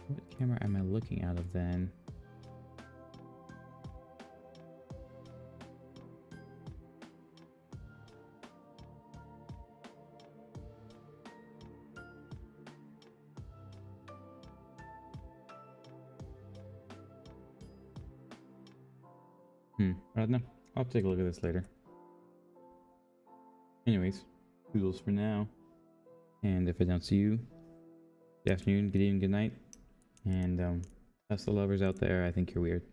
What camera am I looking out of then? I don't know. I'll take a look at this later. Anyways, toodles for now. And if I don't see you, good afternoon, good evening, good night. And Tesla lovers out there, I think you're weird.